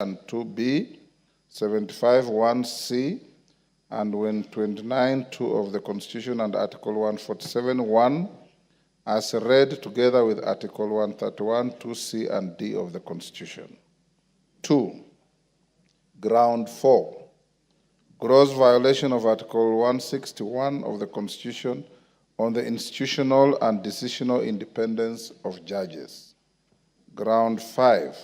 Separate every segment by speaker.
Speaker 1: and 2B, 75(1)(c), and 129(2) of the Constitution and Article 147(1) as read together with Article 131(2)(c) and (d) of the Constitution. 2. Ground 4. Gross violation of Article 161 of the Constitution on the institutional and decisional independence of judges. Ground 5.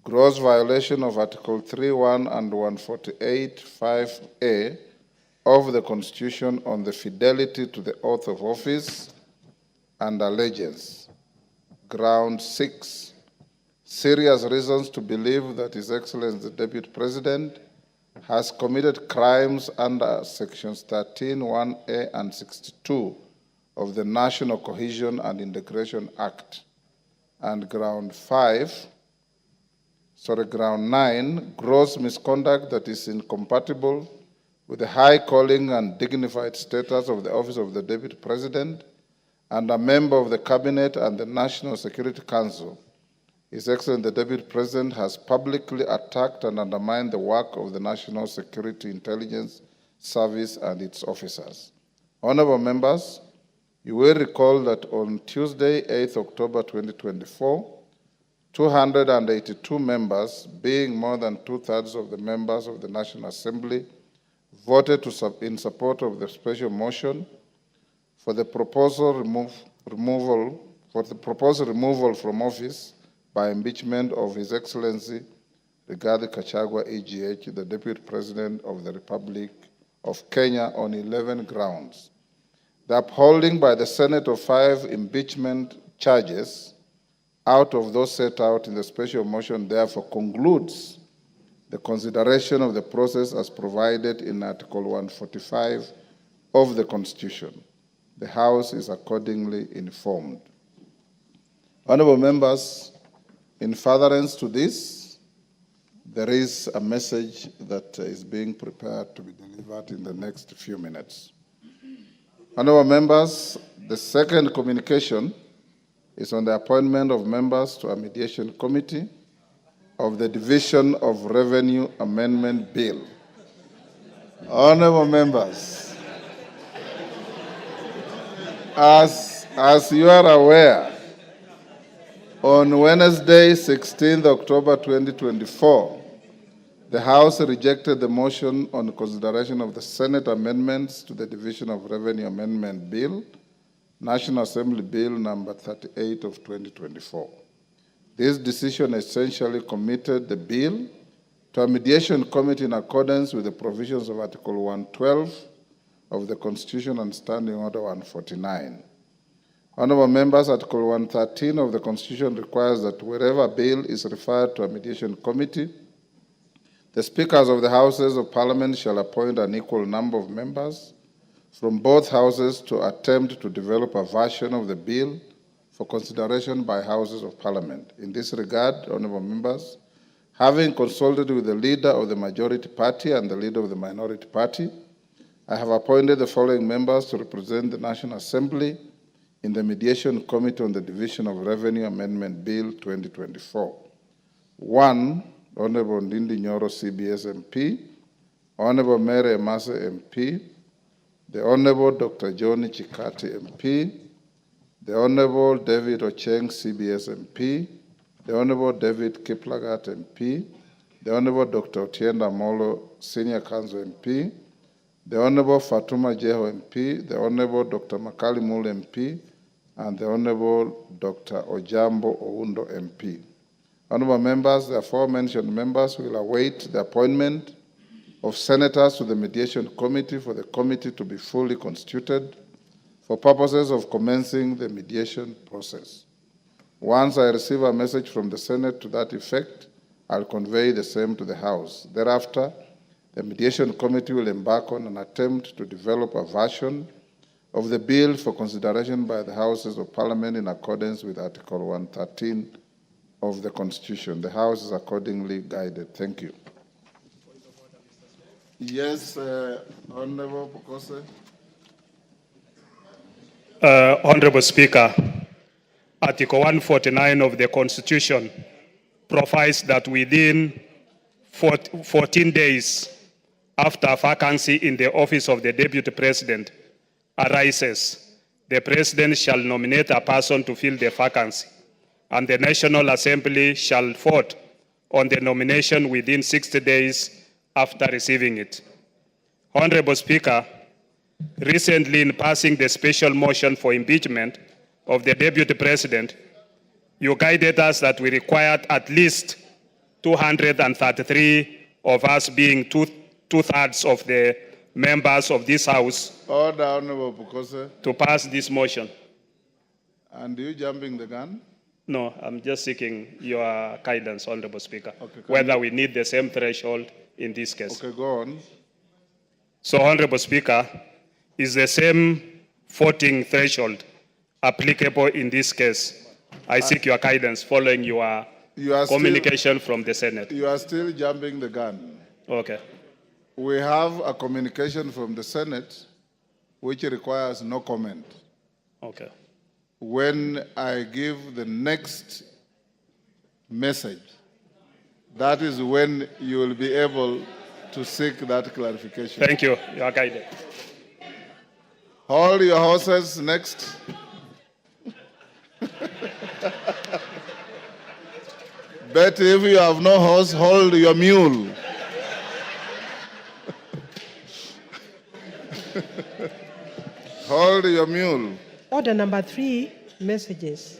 Speaker 1: Gross violation of Article 3(1) and 148(5)(a) of the Constitution on the fidelity to the oath of office and allegiance. Ground 6. Serious reasons to believe that His Excellency the Deputy President has committed crimes under Sections 13(1)(a) and 62 of the National Cohesion and Integration Act. And Ground 9, gross misconduct that is incompatible with the high calling and dignified status of the office of the Deputy President and a member of the Cabinet and the National Security Council. His Excellency the Deputy President has publicly attacked and undermined the work of the National Security Intelligence Service and its officers. Honorable members, you will recall that on Tuesday, 8th October 2024, 282 members, being more than two-thirds of the members of the National Assembly, voted in support of the special motion for the proposed removal from office by impeachment of His Excellency Rigathi Gachagua, EGH, the Deputy President of the Republic of Kenya, on 11 grounds. The upholding by the Senate of 5 impeachment charges out of those set out in the special motion therefore concludes the consideration of the process as provided in Article 145 of the Constitution. The House is accordingly informed. Honorable members, in furtherance to this, there is a message that is being prepared to be delivered in the next few minutes. Honorable members, the second communication is on the appointment of members to a mediation committee of the Division of Revenue Amendment Bill. Honorable members, as you are aware, on Wednesday, 16th October 2024, the House rejected the motion on consideration of the Senate amendments to the Division of Revenue Amendment Bill, National Assembly Bill number 38 of 2024. This decision essentially committed the bill to a mediation committee in accordance with the provisions of Article 112 of the Constitution and Standing Order 149. Honorable members, Article 113 of the Constitution requires that wherever a bill is referred to a mediation committee, the speakers of the Houses of Parliament shall appoint an equal number of members from both houses to attempt to develop a version of the bill for consideration by Houses of Parliament. In this regard, honorable members, having consulted with the leader of the majority party and the leader of the minority party, I have appointed the following members to represent the National Assembly in the Mediation Committee on the Division of Revenue Amendment Bill 2024. 1. Honorable Ndindi Nyoro, CBS MP. Honorable Mary Emase, MP. The Honorable Dr. John Chikati, MP. The Honorable David Ocheng, CBS MP. The Honorable David Kiplagat, MP. The Honorable Dr. Otienda Molo, Senior Counsel, MP. The Honorable Fatuma Jeho, MP. The Honorable Dr. Makali Mule, MP. And the Honorable Dr. Ojambo Oundo, MP. Honorable members, the aforementioned members will await the appointment of senators to the mediation committee for the committee to be fully constituted for purposes of commencing the mediation process. Once I receive a message from the Senate to that effect, I'll convey the same to the House. Thereafter, the mediation committee will embark on an attempt to develop a version of the bill for consideration by the Houses of Parliament in accordance with Article 113 of the Constitution. The House is accordingly guided. Thank you. Yes, Honorable Pokose.
Speaker 2: Honorable Speaker, Article 149 of the Constitution provides that within 14 days after a vacancy in the office of the Deputy President arises, the President shall nominate a person to fill the vacancy, and the National Assembly shall vote on the nomination within 60 days after receiving it. Honorable Speaker, recently in passing the special motion for impeachment of the Deputy President, you guided us that we required at least 233 of us, being two-thirds of the members of this House,
Speaker 1: Order, Honorable Bukose.
Speaker 2: to pass this motion.
Speaker 1: And you jumping the gun?
Speaker 2: No, I'm just seeking your guidance, Honorable Speaker,
Speaker 1: Okay,
Speaker 2: whether we need the same threshold in this case.
Speaker 1: Okay, go on.
Speaker 2: So, Honorable Speaker, is the same voting threshold applicable in this case? I seek your guidance following your communication from the Senate.
Speaker 1: You are still jumping the gun.
Speaker 2: Okay.
Speaker 1: We have a communication from the Senate which requires no comment.
Speaker 2: Okay.
Speaker 1: When I give the next message, that is when you will be able to seek that clarification.
Speaker 2: Thank you. You are guided.
Speaker 1: Hold your horses. Next. Betty, if you have no horse, hold your mule. Hold your mule.
Speaker 3: Order number 3, messages.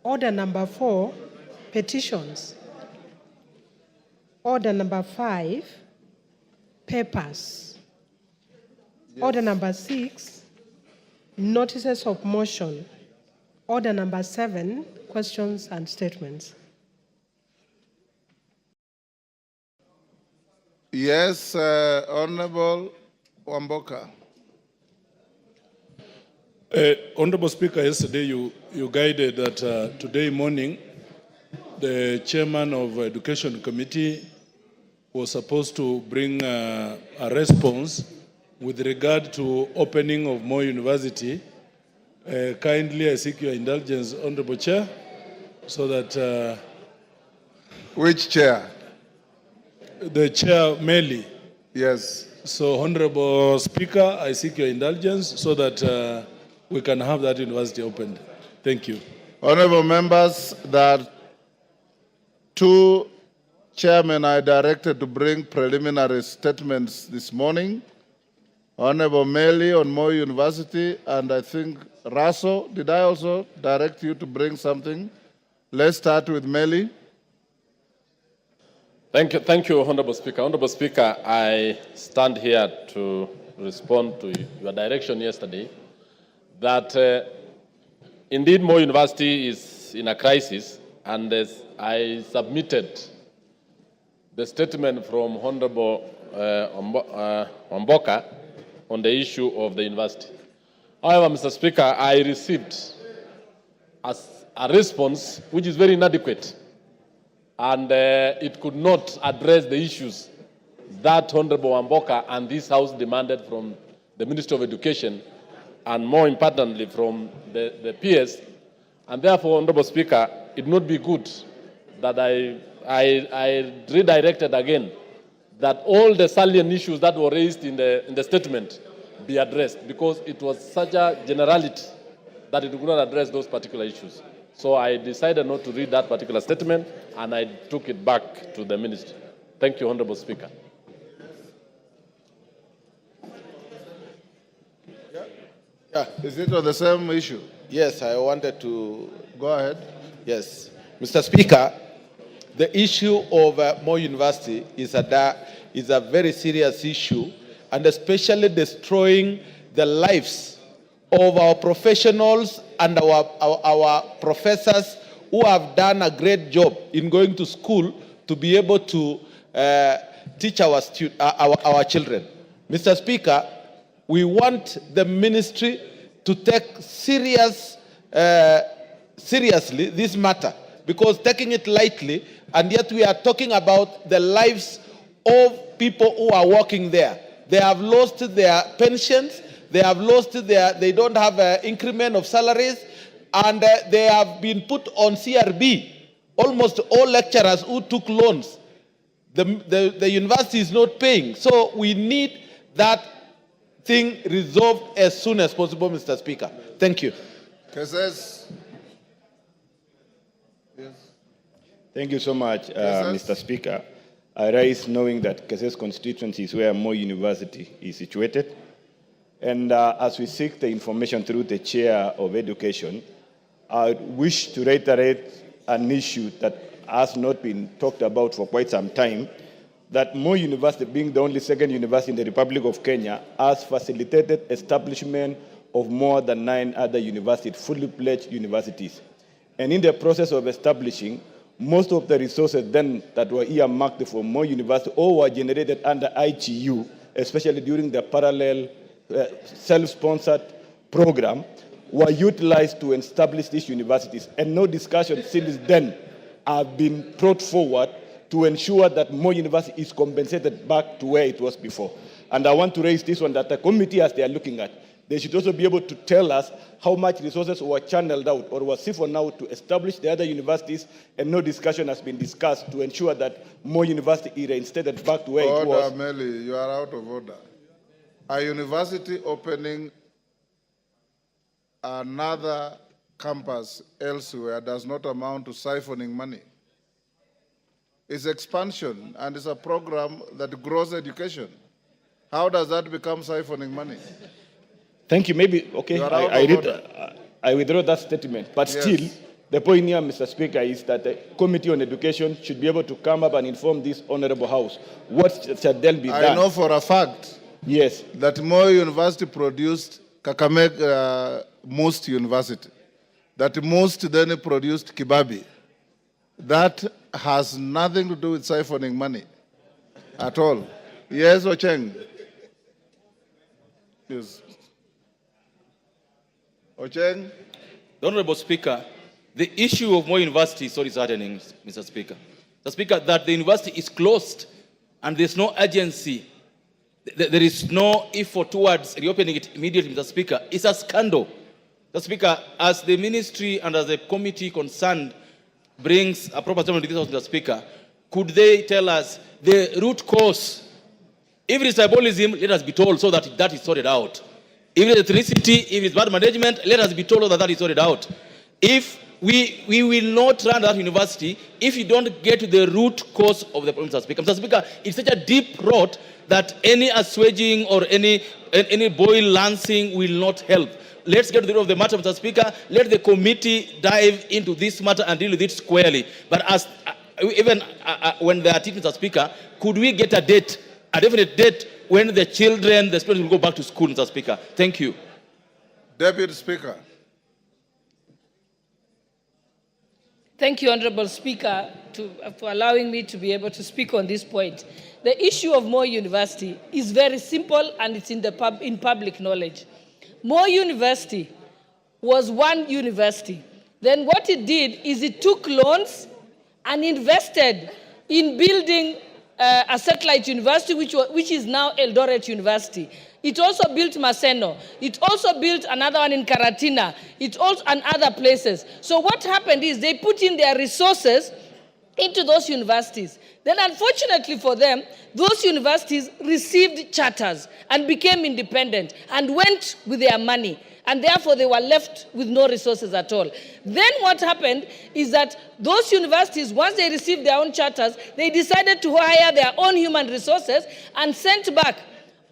Speaker 3: Order number 4, petitions. Order number 5, papers. Order number 6, notices of motion. Order number 7, questions and statements.
Speaker 1: Yes, Honorable Wamboka.
Speaker 4: Honorable Speaker, yesterday you guided that today morning the chairman of Education Committee was supposed to bring a response with regard to opening of Moi University. Kindly I seek your indulgence, Honorable Chair, so that...
Speaker 1: Which chair?
Speaker 4: The chair, Meli.
Speaker 1: Yes.
Speaker 4: So, Honorable Speaker, I seek your indulgence so that we can have that university opened. Thank you.
Speaker 1: Honorable members, that 2 chairmen are directed to bring preliminary statements this morning. Honorable Meli on Moi University, and I think Raso, did I also direct you to bring something? Let's start with Meli.
Speaker 5: Thank you, Honorable Speaker. Honorable Speaker, I stand here to respond to your direction yesterday that indeed Moi University is in a crisis, and as I submitted the statement from Honorable Wamboka on the issue of the university. However, Mr. Speaker, I received a response which is very inadequate, and it could not address the issues that Honorable Wamboka and this House demanded from the Ministry of Education, and more importantly from the PS. And therefore, Honorable Speaker, it would not be good that I redirected again that all the salient issues that were raised in the statement be addressed, because it was such a generality that it could not address those particular issues. So I decided not to read that particular statement, and I took it back to the ministry. Thank you, Honorable Speaker.
Speaker 1: Yeah. Is it on the same issue?
Speaker 6: Yes, I wanted to...
Speaker 1: Go ahead.
Speaker 6: Yes. Mr. Speaker, the issue of Moi University is a very serious issue, and especially destroying the lives of our professionals and our professors who have done a great job in going to school to be able to teach our children. Mr. Speaker, we want the ministry to take seriously this matter, because taking it lightly, and yet we are talking about the lives of people who are working there. They have lost their pensions, they have lost they don't have an increment of salaries, and they have been put on CRB. Almost all lecturers who took loans, the university is not paying. So we need that thing resolved as soon as possible, Mr. Speaker. Thank you.
Speaker 1: Cases. Yes.
Speaker 7: Thank you so much,
Speaker 1: Yes,
Speaker 7: Mr. Speaker. I rise knowing that Kasese constituency is where Moi University is situated. And as we seek the information through the Chair of Education, I wish to reiterate an issue that has not been talked about for quite some time, that Moi University, being the only second university in the Republic of Kenya, has facilitated establishment of more than 9 other universities, fully pledged universities. And in the process of establishing, most of the resources then that were earmarked for Moi University or were generated under IGU, especially during the parallel self-sponsored program, were utilized to establish these universities. And no discussion since then have been brought forward to ensure that Moi University is compensated back to where it was before. And I want to raise this one, that the committee, as they are looking at, they should also be able to tell us how much resources were channeled out or were siphoned out to establish the other universities, and no discussion has been discussed to ensure that Moi University is reinstated back to where it was.
Speaker 1: Order, Meli, you are out of order. A university opening another campus elsewhere does not amount to siphoning money. It's expansion, and it's a program that grows education. How does that become siphoning money?
Speaker 7: Thank you. Maybe, okay,
Speaker 1: You are out of order.
Speaker 7: I withdraw that statement. But
Speaker 1: Yes.
Speaker 7: still, the point here, Mr. Speaker, is that the Committee on Education should be able to come up and inform this Honorable House what shall then be done.
Speaker 1: I know for a fact
Speaker 7: Yes.
Speaker 1: that Moi University produced Kakamega Most University. That Most then produced Kibabi. That has nothing to do with siphoning money at all. Yes, Ocheng? Yes. Ocheng?
Speaker 8: The Honorable Speaker, the issue of Moi University is already happening, Mr. Speaker. Mr. Speaker, that the university is closed and there's no urgency, there is no effort towards reopening it immediately, Mr. Speaker, it's a scandal. Mr. Speaker, as the ministry and as the committee concerned brings a proper statement to this House, Mr. Speaker, could they tell us the root cause? If it is tribalism, let us be told so that that is sorted out. If it is ethnicity, if it's bad management, let us be told that that is sorted out. If we will not run that university if you don't get to the root cause of the problem, Mr. Speaker. Mr. Speaker, it's such a deep rot that any assuaging or any boil lancing will not help. Let's get to the root of the matter, Mr. Speaker. Let the committee dive into this matter and deal with it squarely. But as when they are teaching, Mr. Speaker, could we get a date, a definite date, when the children, the students will go back to school, Mr. Speaker? Thank you.
Speaker 1: Deputy Speaker.
Speaker 9: Thank you, Honorable Speaker, for allowing me to be able to speak on this point. The issue of Moi University is very simple and it's in public knowledge. Moi University was one university. Then what it did is it took loans and invested in building a satellite university, which is now Eldoret University. It also built Maseno. It also built another one in Karatina. It also and other places. So what happened is they put in their resources into those universities. Then unfortunately for them, those universities received charters and became independent and went with their money. And therefore they were left with no resources at all. Then what happened is that those universities, once they received their own charters, they decided to hire their own human resources and sent back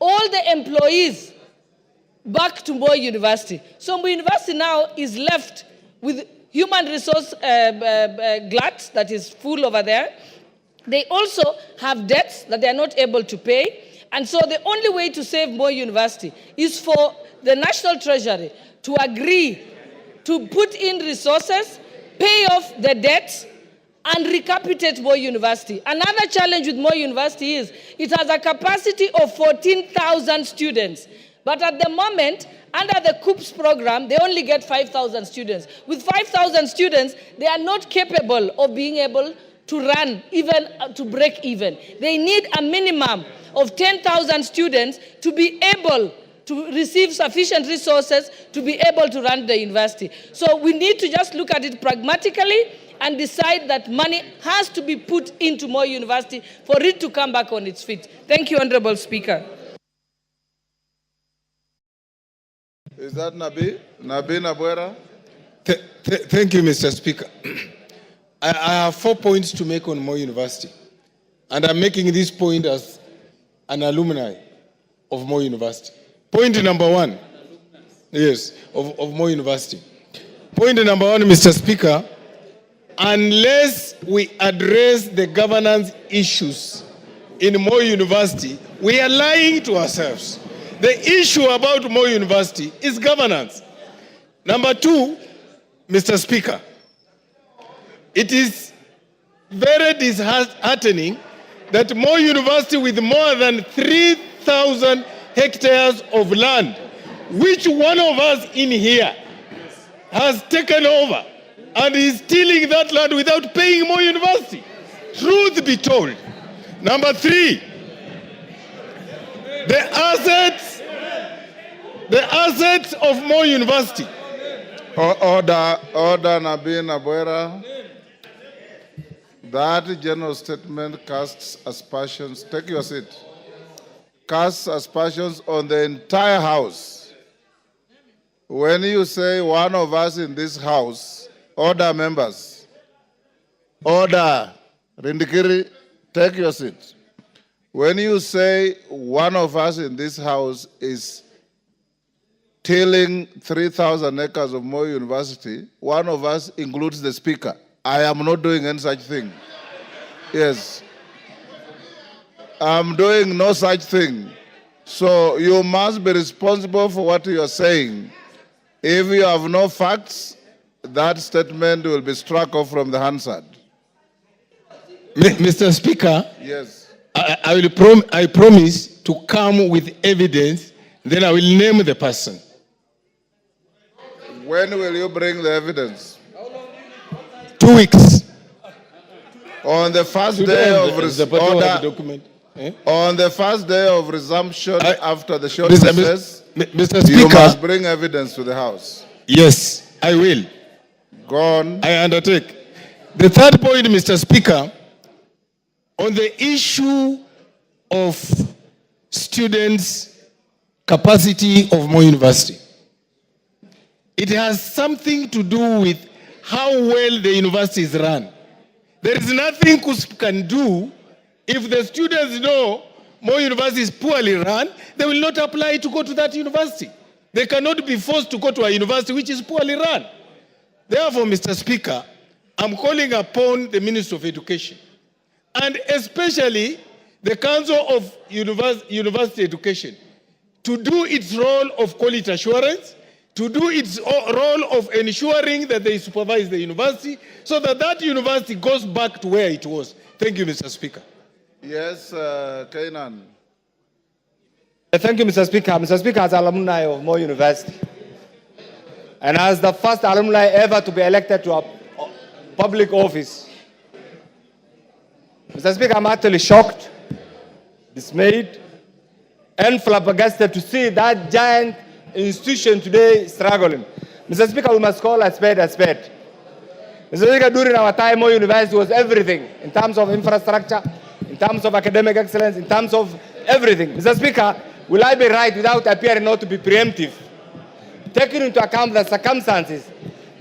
Speaker 9: all the employees back to Moi University. So Moi University now is left with human resource glut that is full over there. They also have debts that they are not able to pay. And so the only way to save Moi University is for the National Treasury to agree to put in resources, pay off the debts, and recapitate Moi University. Another challenge with Moi University is it has a capacity of 14,000 students. But at the moment, under the COOPS program, they only get 5,000 students. With 5,000 students, they are not capable of being able to run, even to break even. They need a minimum of 10,000 students to be able to receive sufficient resources to be able to run the university. So we need to just look at it pragmatically and decide that money has to be put into Moi University for it to come back on its feet. Thank you, Honorable Speaker.
Speaker 1: Is that Nabi? Nabi Nabwera?
Speaker 10: Thank you, Mr. Speaker. I have 4 points to make on Moi University. And I'm making this point as an alumni of Moi University. Point number 1. Yes, of Moi University. Point number 1, Mr. Speaker, unless we address the governance issues in Moi University, we are lying to ourselves. The issue about Moi University is governance. Number 2, Mr. Speaker, it is very disheartening that Moi University, with more than 3,000 hectares of land, which one of us in here has taken over and is stealing that land without paying Moi University. Truth be told. Number 3, the assets of Moi University.
Speaker 1: Order, Nabi Nabwera. That general statement casts aspersions. Take your seat. Casts aspersions on the entire House. When you say one of us in this House, order members. Order. Rindikiri, take your seat. When you say one of us in this House is tilling 3,000 acres of Moi University, one of us includes the Speaker. I am not doing any such thing. Yes. I'm doing no such thing. So you must be responsible for what you are saying. If you have no facts, that statement will be struck off from the Hansard.
Speaker 10: Mr. Speaker,
Speaker 1: Yes.
Speaker 10: I promise to come with evidence, then I will name the person.
Speaker 1: When will you bring the evidence?
Speaker 10: 2 weeks.
Speaker 1: On the first
Speaker 10: Today
Speaker 1: day
Speaker 10: is
Speaker 1: of
Speaker 10: the bottom of the
Speaker 1: order,
Speaker 10: document. Eh?
Speaker 1: on the first day of resumption after the short
Speaker 10: Mr.
Speaker 1: recess,
Speaker 10: Mr.
Speaker 1: you must
Speaker 10: Speaker,
Speaker 1: bring evidence to the House.
Speaker 10: yes, I will.
Speaker 1: Go on.
Speaker 10: I undertake. The third point, Mr. Speaker, on the issue of students' capacity of Moi University. It has something to do with how well the university is run. There is nothing KUSP can do. If the students know Moi University is poorly run, they will not apply to go to that university. They cannot be forced to go to a university which is poorly run. Therefore, Mr. Speaker, I'm calling upon the Minister of Education and especially the Council of University Education to do its role of quality assurance, to do its role of ensuring that they supervise the university so that that university goes back to where it was. Thank you, Mr. Speaker.
Speaker 1: Yes, Kainan.
Speaker 11: Thank you, Mr. Speaker. Mr. Speaker, as alumni of Moi University, and as the first alumni ever to be elected to a public office, Mr. Speaker, I'm actually shocked, dismayed, and flabbergasted to see that giant institution today struggling. Mr. Speaker, we must call a spade a spade. Mr. Speaker, during our time, Moi University was everything in terms of infrastructure, in terms of academic excellence, in terms of everything. Mr. Speaker, will I be right without appearing not to be preemptive? Taking into account the circumstances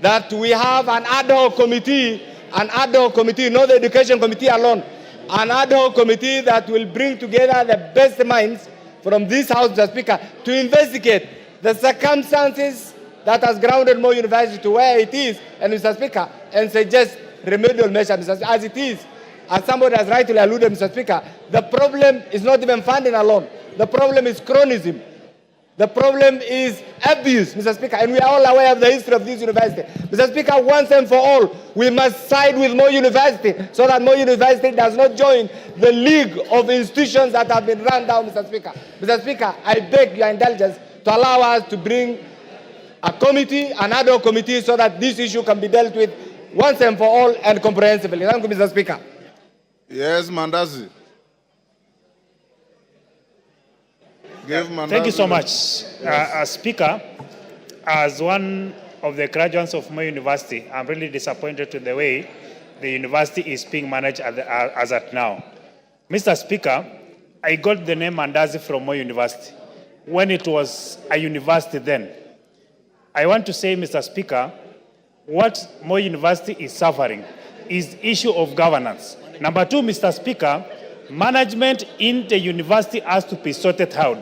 Speaker 11: that we have an ad hoc committee, not the education committee alone, an ad hoc committee that will bring together the best minds from this House, Mr. Speaker, to investigate the circumstances that has grounded Moi University to where it is, and Mr. Speaker, and suggest remedial measures, Mr. Speaker, as it is. As somebody has rightly alluded, Mr. Speaker, the problem is not even funding alone. The problem is chronism. The problem is abuse, Mr. Speaker, and we are all aware of the history of this university. Mr. Speaker, once and for all, we must side with Moi University so that Moi University does not join the league of institutions that have been run down, Mr. Speaker. Mr. Speaker, I beg your indulgence to allow us to bring a committee, an ad hoc committee, so that this issue can be dealt with once and for all and comprehensively. Thank you, Mr. Speaker.
Speaker 1: Yes, Mandazi.
Speaker 12: Thank you so much. Speaker, as one of the graduates of Moi University, I'm really disappointed in the way the university is being managed as at now. Mr. Speaker, I got the name Mandazi from Moi University when it was a university then. I want to say, Mr. Speaker, what Moi University is suffering is the issue of governance. Number two, Mr. Speaker, management in the university has to be sorted out.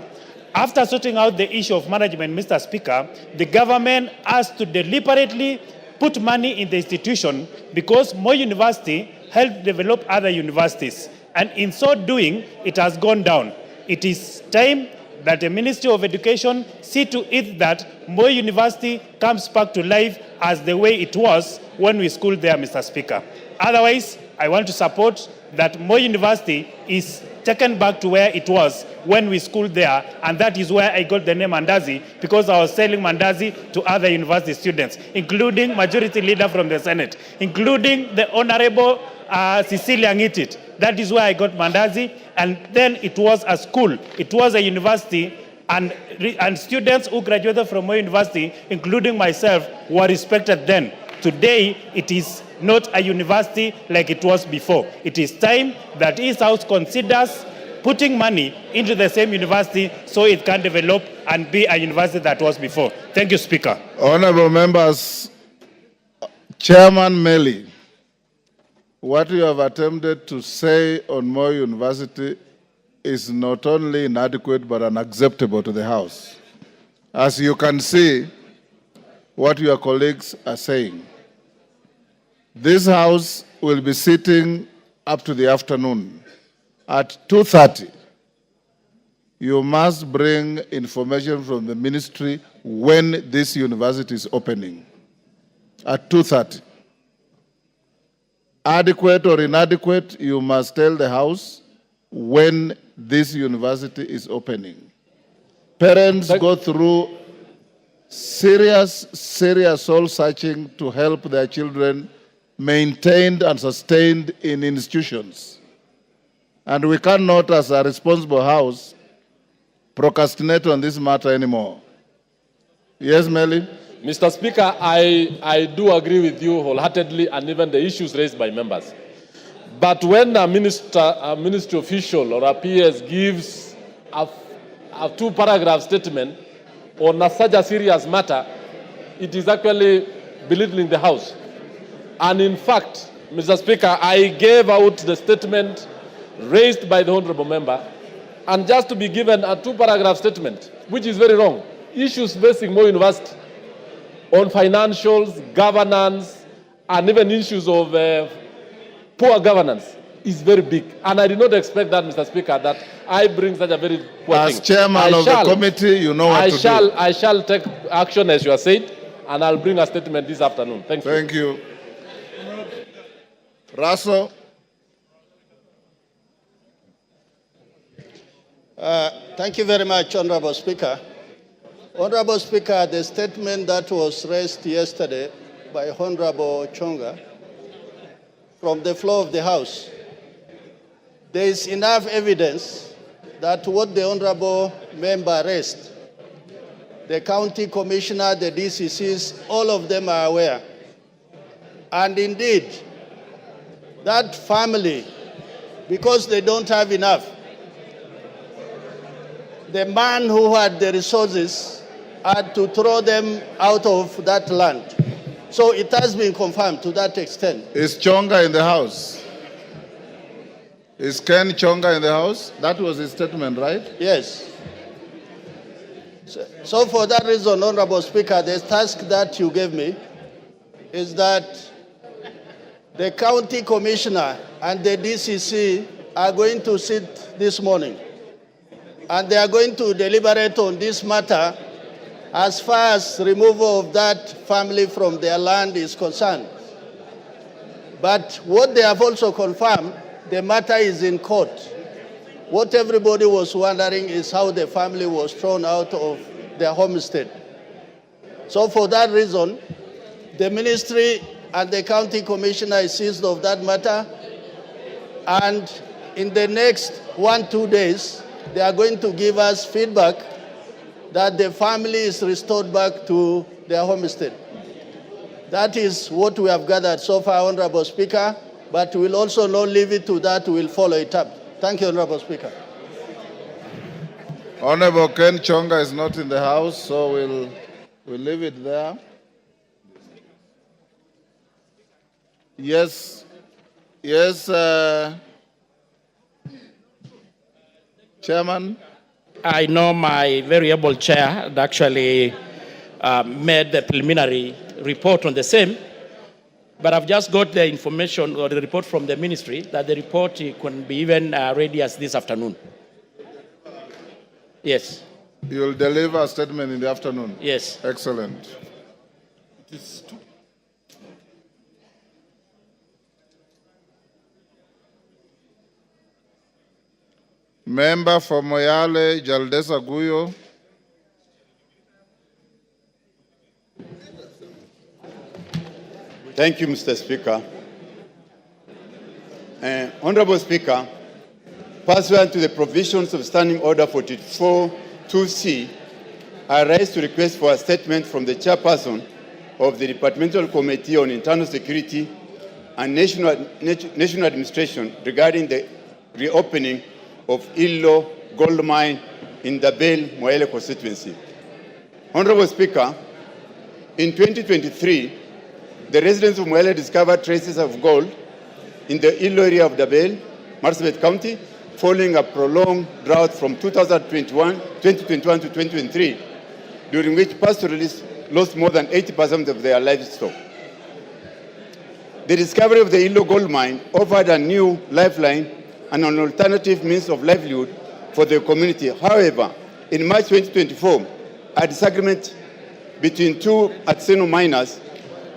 Speaker 12: After sorting out the issue of management, Mr. Speaker, the government has to deliberately put money in the institution because Moi University helped develop other universities. And in so doing, it has gone down. It is time that the Ministry of Education see to it that Moi University comes back to life as the way it was when we schooled there, Mr. Speaker. Otherwise, I want to support that Moi University is taken back to where it was when we schooled there, and that is where I got the name Mandazi, because I was selling Mandazi to other university students, including Majority Leader from the Senate, including the Honorable Cecilia Ngitit. That is where I got Mandazi, and then it was a school, it was a university, and students who graduated from Moi University, including myself, were respected then. Today, it is not a university like it was before. It is time that East House considers putting money into the same university so it can develop and be a university that was before. Thank you, Speaker.
Speaker 1: Honorable members, Chairman Meli, what you have attempted to say on Moi University is not only inadequate but unacceptable to the House. As you can see, what your colleagues are saying. This House will be sitting up to the afternoon. At 2:30, you must bring information from the ministry when this university is opening. At 2:30. Adequate or inadequate, you must tell the House when this university is opening. Parents go through serious soul searching to help their children maintained and sustained in institutions. And we cannot, as a responsible House, procrastinate on this matter anymore. Yes, Meli?
Speaker 5: Mr. Speaker, I do agree with you wholeheartedly, and even the issues raised by members. But when a ministry official or a PS gives a two-paragraph statement on such a serious matter, it is actually belittling the House. And in fact, Mr. Speaker, I gave out the statement raised by the honorable member, and just to be given a two-paragraph statement, which is very wrong. Issues facing Moi University on financials, governance, and even issues of poor governance is very big. And I did not expect that, Mr. Speaker, that I bring such a very poor thing.
Speaker 1: As chairman of the committee, you know what to do.
Speaker 5: I shall take action as you have said, and I'll bring a statement this afternoon. Thank you.
Speaker 1: Thank you. Russell.
Speaker 13: Thank you very much, Honorable Speaker. Honorable Speaker, the statement that was raised yesterday by Honorable Chonga from the floor of the House, there is enough evidence that what the Honorable member raised, the county commissioner, the DCCs, all of them are aware. And indeed, that family, because they don't have enough, the man who had the resources had to throw them out of that land. So it has been confirmed to that extent.
Speaker 1: Is Chonga in the House? Is Ken Chonga in the House? That was his statement, right?
Speaker 13: Yes. So for that reason, Honorable Speaker, the task that you gave me is that the county commissioner and the DCC are going to sit this morning, and they are going to deliberate on this matter as far as removal of that family from their land is concerned. But what they have also confirmed, the matter is in court. What everybody was wondering is how the family was thrown out of their homestead. So for that reason, the ministry and the county commissioner is seized of that matter, and in the next 1-2 days, they are going to give us feedback that the family is restored back to their homestead. That is what we have gathered so far, Honorable Speaker, but we'll also not leave it to that. We'll follow it up. Thank you, Honorable Speaker.
Speaker 1: Honorable Ken Chonga is not in the house, so we'll leave it there. Yes, Chairman.
Speaker 14: I know my very able chair had actually made the preliminary report on the same, but I've just got the information or the report from the ministry that the report can be even ready as this afternoon. Yes.
Speaker 1: You'll deliver a statement in the afternoon?
Speaker 14: Yes.
Speaker 1: Excellent. Member for Moyale, Jaldesa Guyo.
Speaker 15: Thank you, Mr. Speaker. Honorable Speaker, pursuant to the provisions of Standing Order 44-2C, I rise to request for a statement from the chairperson of the Departmental Committee on Internal Security and National Administration regarding the reopening of Illo Gold Mine in the Dabel Moyale constituency. Honorable Speaker, in 2023, the residents of Moyale discovered traces of gold in the Illo area of Dabel, Marsabit County, following a prolonged drought from 2021 to 2023, during which pastoralists lost more than 80% of their livestock. The discovery of the Illo gold mine offered a new lifeline and an alternative means of livelihood for the community. However, in March 2024, a disagreement between two artisanal miners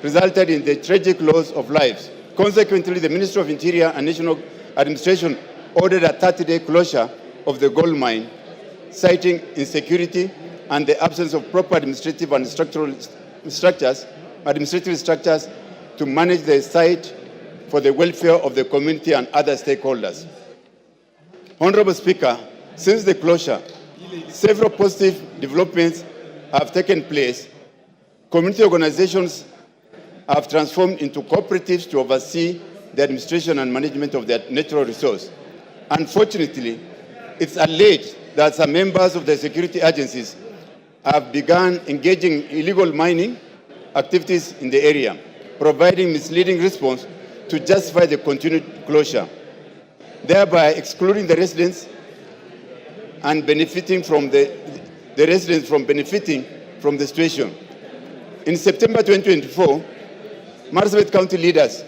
Speaker 15: resulted in the tragic loss of lives. Consequently, the Ministry of Interior and National Administration ordered a 30-day closure of the gold mine, citing insecurity and the absence of proper administrative structures to manage the site for the welfare of the community and other stakeholders. Honorable Speaker, since the closure, several positive developments have taken place. Community organizations have transformed into cooperatives to oversee the administration and management of their natural resource. Unfortunately, it's alleged that some members of the security agencies have begun engaging in illegal mining activities in the area, providing misleading response to justify the continued closure, thereby excluding the residents and benefiting from the residents from benefiting from the situation. In September 2024, Marsabit County leaders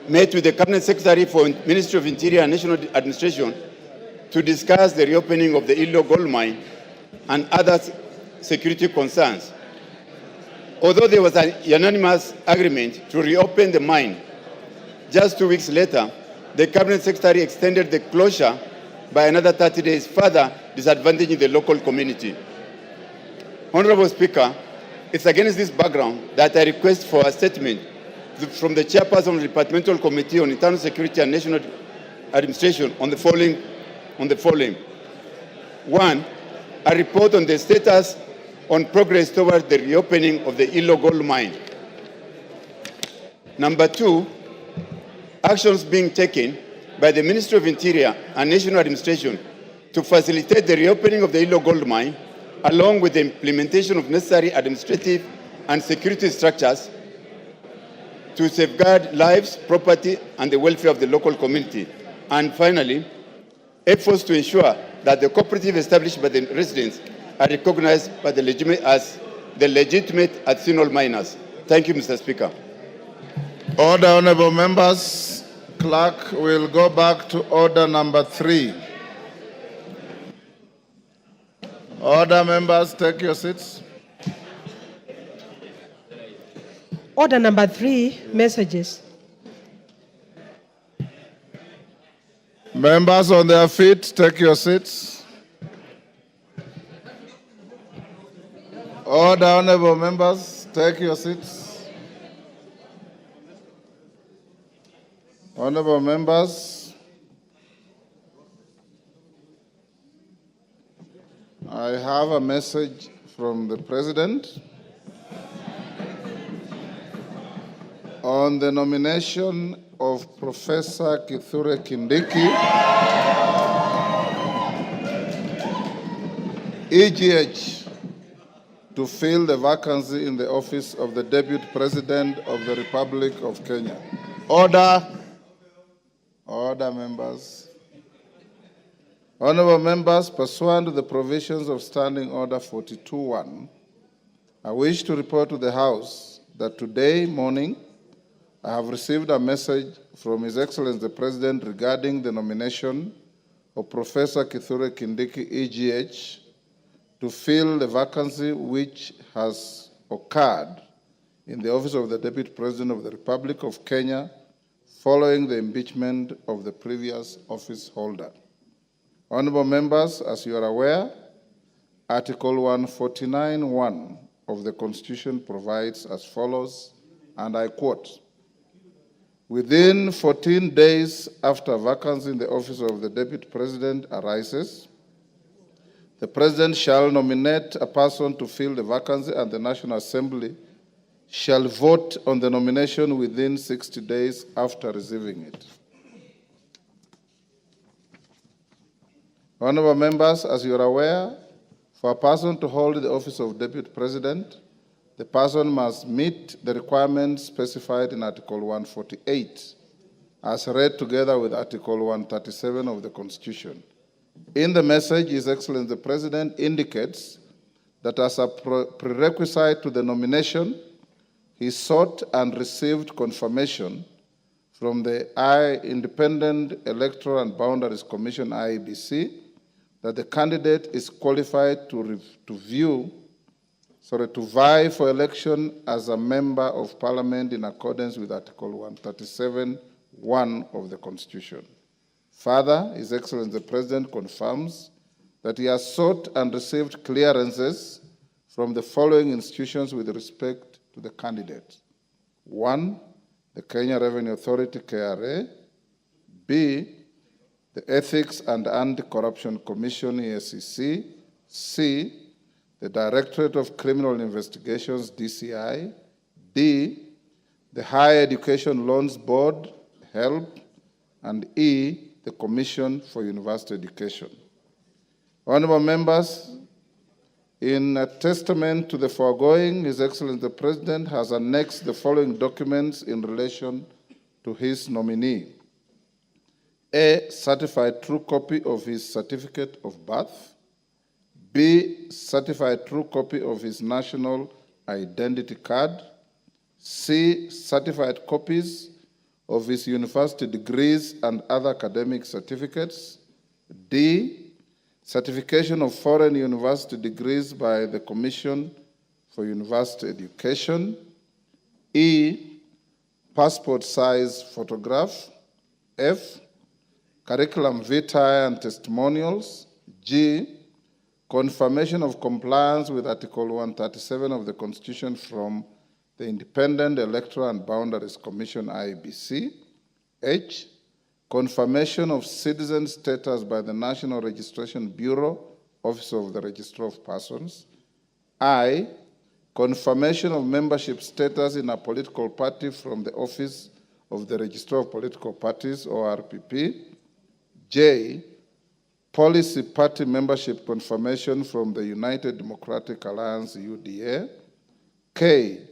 Speaker 15: met with the Cabinet Secretary for Ministry of Interior and National Administration to discuss the reopening of the Illo gold mine and other security concerns. Although there was an unanimous agreement to reopen the mine, just 2 weeks later, the Cabinet Secretary extended the closure by another 30 days, further disadvantaging the local community. Honorable Speaker, it's against this background that I request for a statement from the chairperson of the Departmental Committee on Internal Security and National Administration on the following. One, a report on the status on progress toward the reopening of the Illo gold mine. Number two, actions being taken by the Ministry of Interior and National Administration to facilitate the reopening of the Illo gold mine, along with the implementation of necessary administrative and security structures to safeguard lives, property, and the welfare of the local community. And finally, efforts to ensure that the cooperative established by the residents are recognized by the as the legitimate artisanal miners. Thank you, Mr. Speaker.
Speaker 1: Order, honorable members. Clerk will go back to order number 3. Order, members, take your seats.
Speaker 3: Order number 3, messages.
Speaker 1: Members on their feet, take your seats. Order, honorable members, take your seats. Honorable members, I have a message from the President on On the nomination of Professor Kithure Kindiki, EGH, to fill the vacancy in the office of the Deputy President of the Republic of Kenya.
Speaker 13: Order.
Speaker 1: Order, members. Honorable members, pursuant to the provisions of Standing Order 42.1, I wish to report to the House that today morning I have received a message from His Excellency the President regarding the nomination of Professor Kithure Kindiki, EGH, to fill the vacancy which has occurred in the office of the Deputy President of the Republic of Kenya following the impeachment of the previous office holder. Honorable members, as you are aware, Article 149(1) of the Constitution provides as follows, and I quote, "Within 14 days after vacancy in the office of the Deputy President arises, the President shall nominate a person to fill the vacancy, and the National Assembly shall vote on the nomination within 60 days after receiving it." Honorable members, as you are aware, for a person to hold the office of Deputy President, the person must meet the requirements specified in Article 148, as read together with Article 137 of the Constitution. In the message, His Excellency the President indicates that as a prerequisite to the nomination, he sought and received confirmation from the Independent Electoral and Boundaries Commission, IEBC, that the candidate is qualified to vie for election as a member of Parliament in accordance with Article 137(1) of the Constitution. Further, His Excellency the President confirms that he has sought and received clearances from the following institutions with respect to the candidate. 1, the Kenya Revenue Authority, KRA. B, the Ethics and Anti-Corruption Commission, EACC. C, the Directorate of Criminal Investigations, DCI. D, the Higher Education Loans Board, HELB. And E, the Commission for University Education. Honorable members, in a testament to the foregoing, His Excellency the President has annexed the following documents in relation to his nominee. A, certified true copy of his certificate of birth. B, certified true copy of his national identity card. C, certified copies of his university degrees and other academic certificates. D, certification of foreign university degrees by the Commission for University Education. E, passport size photograph. F, curriculum vitae and testimonials. G, confirmation of compliance with Article 137 of the Constitution from the Independent Electoral and Boundaries Commission, IEBC. H, confirmation of citizen status by the National Registration Bureau, Office of the Registrar of Persons. I, confirmation of membership status in a political party from the Office of the Registrar of Political Parties, ORPP. J, policy party membership confirmation from the United Democratic Alliance, UDA. K,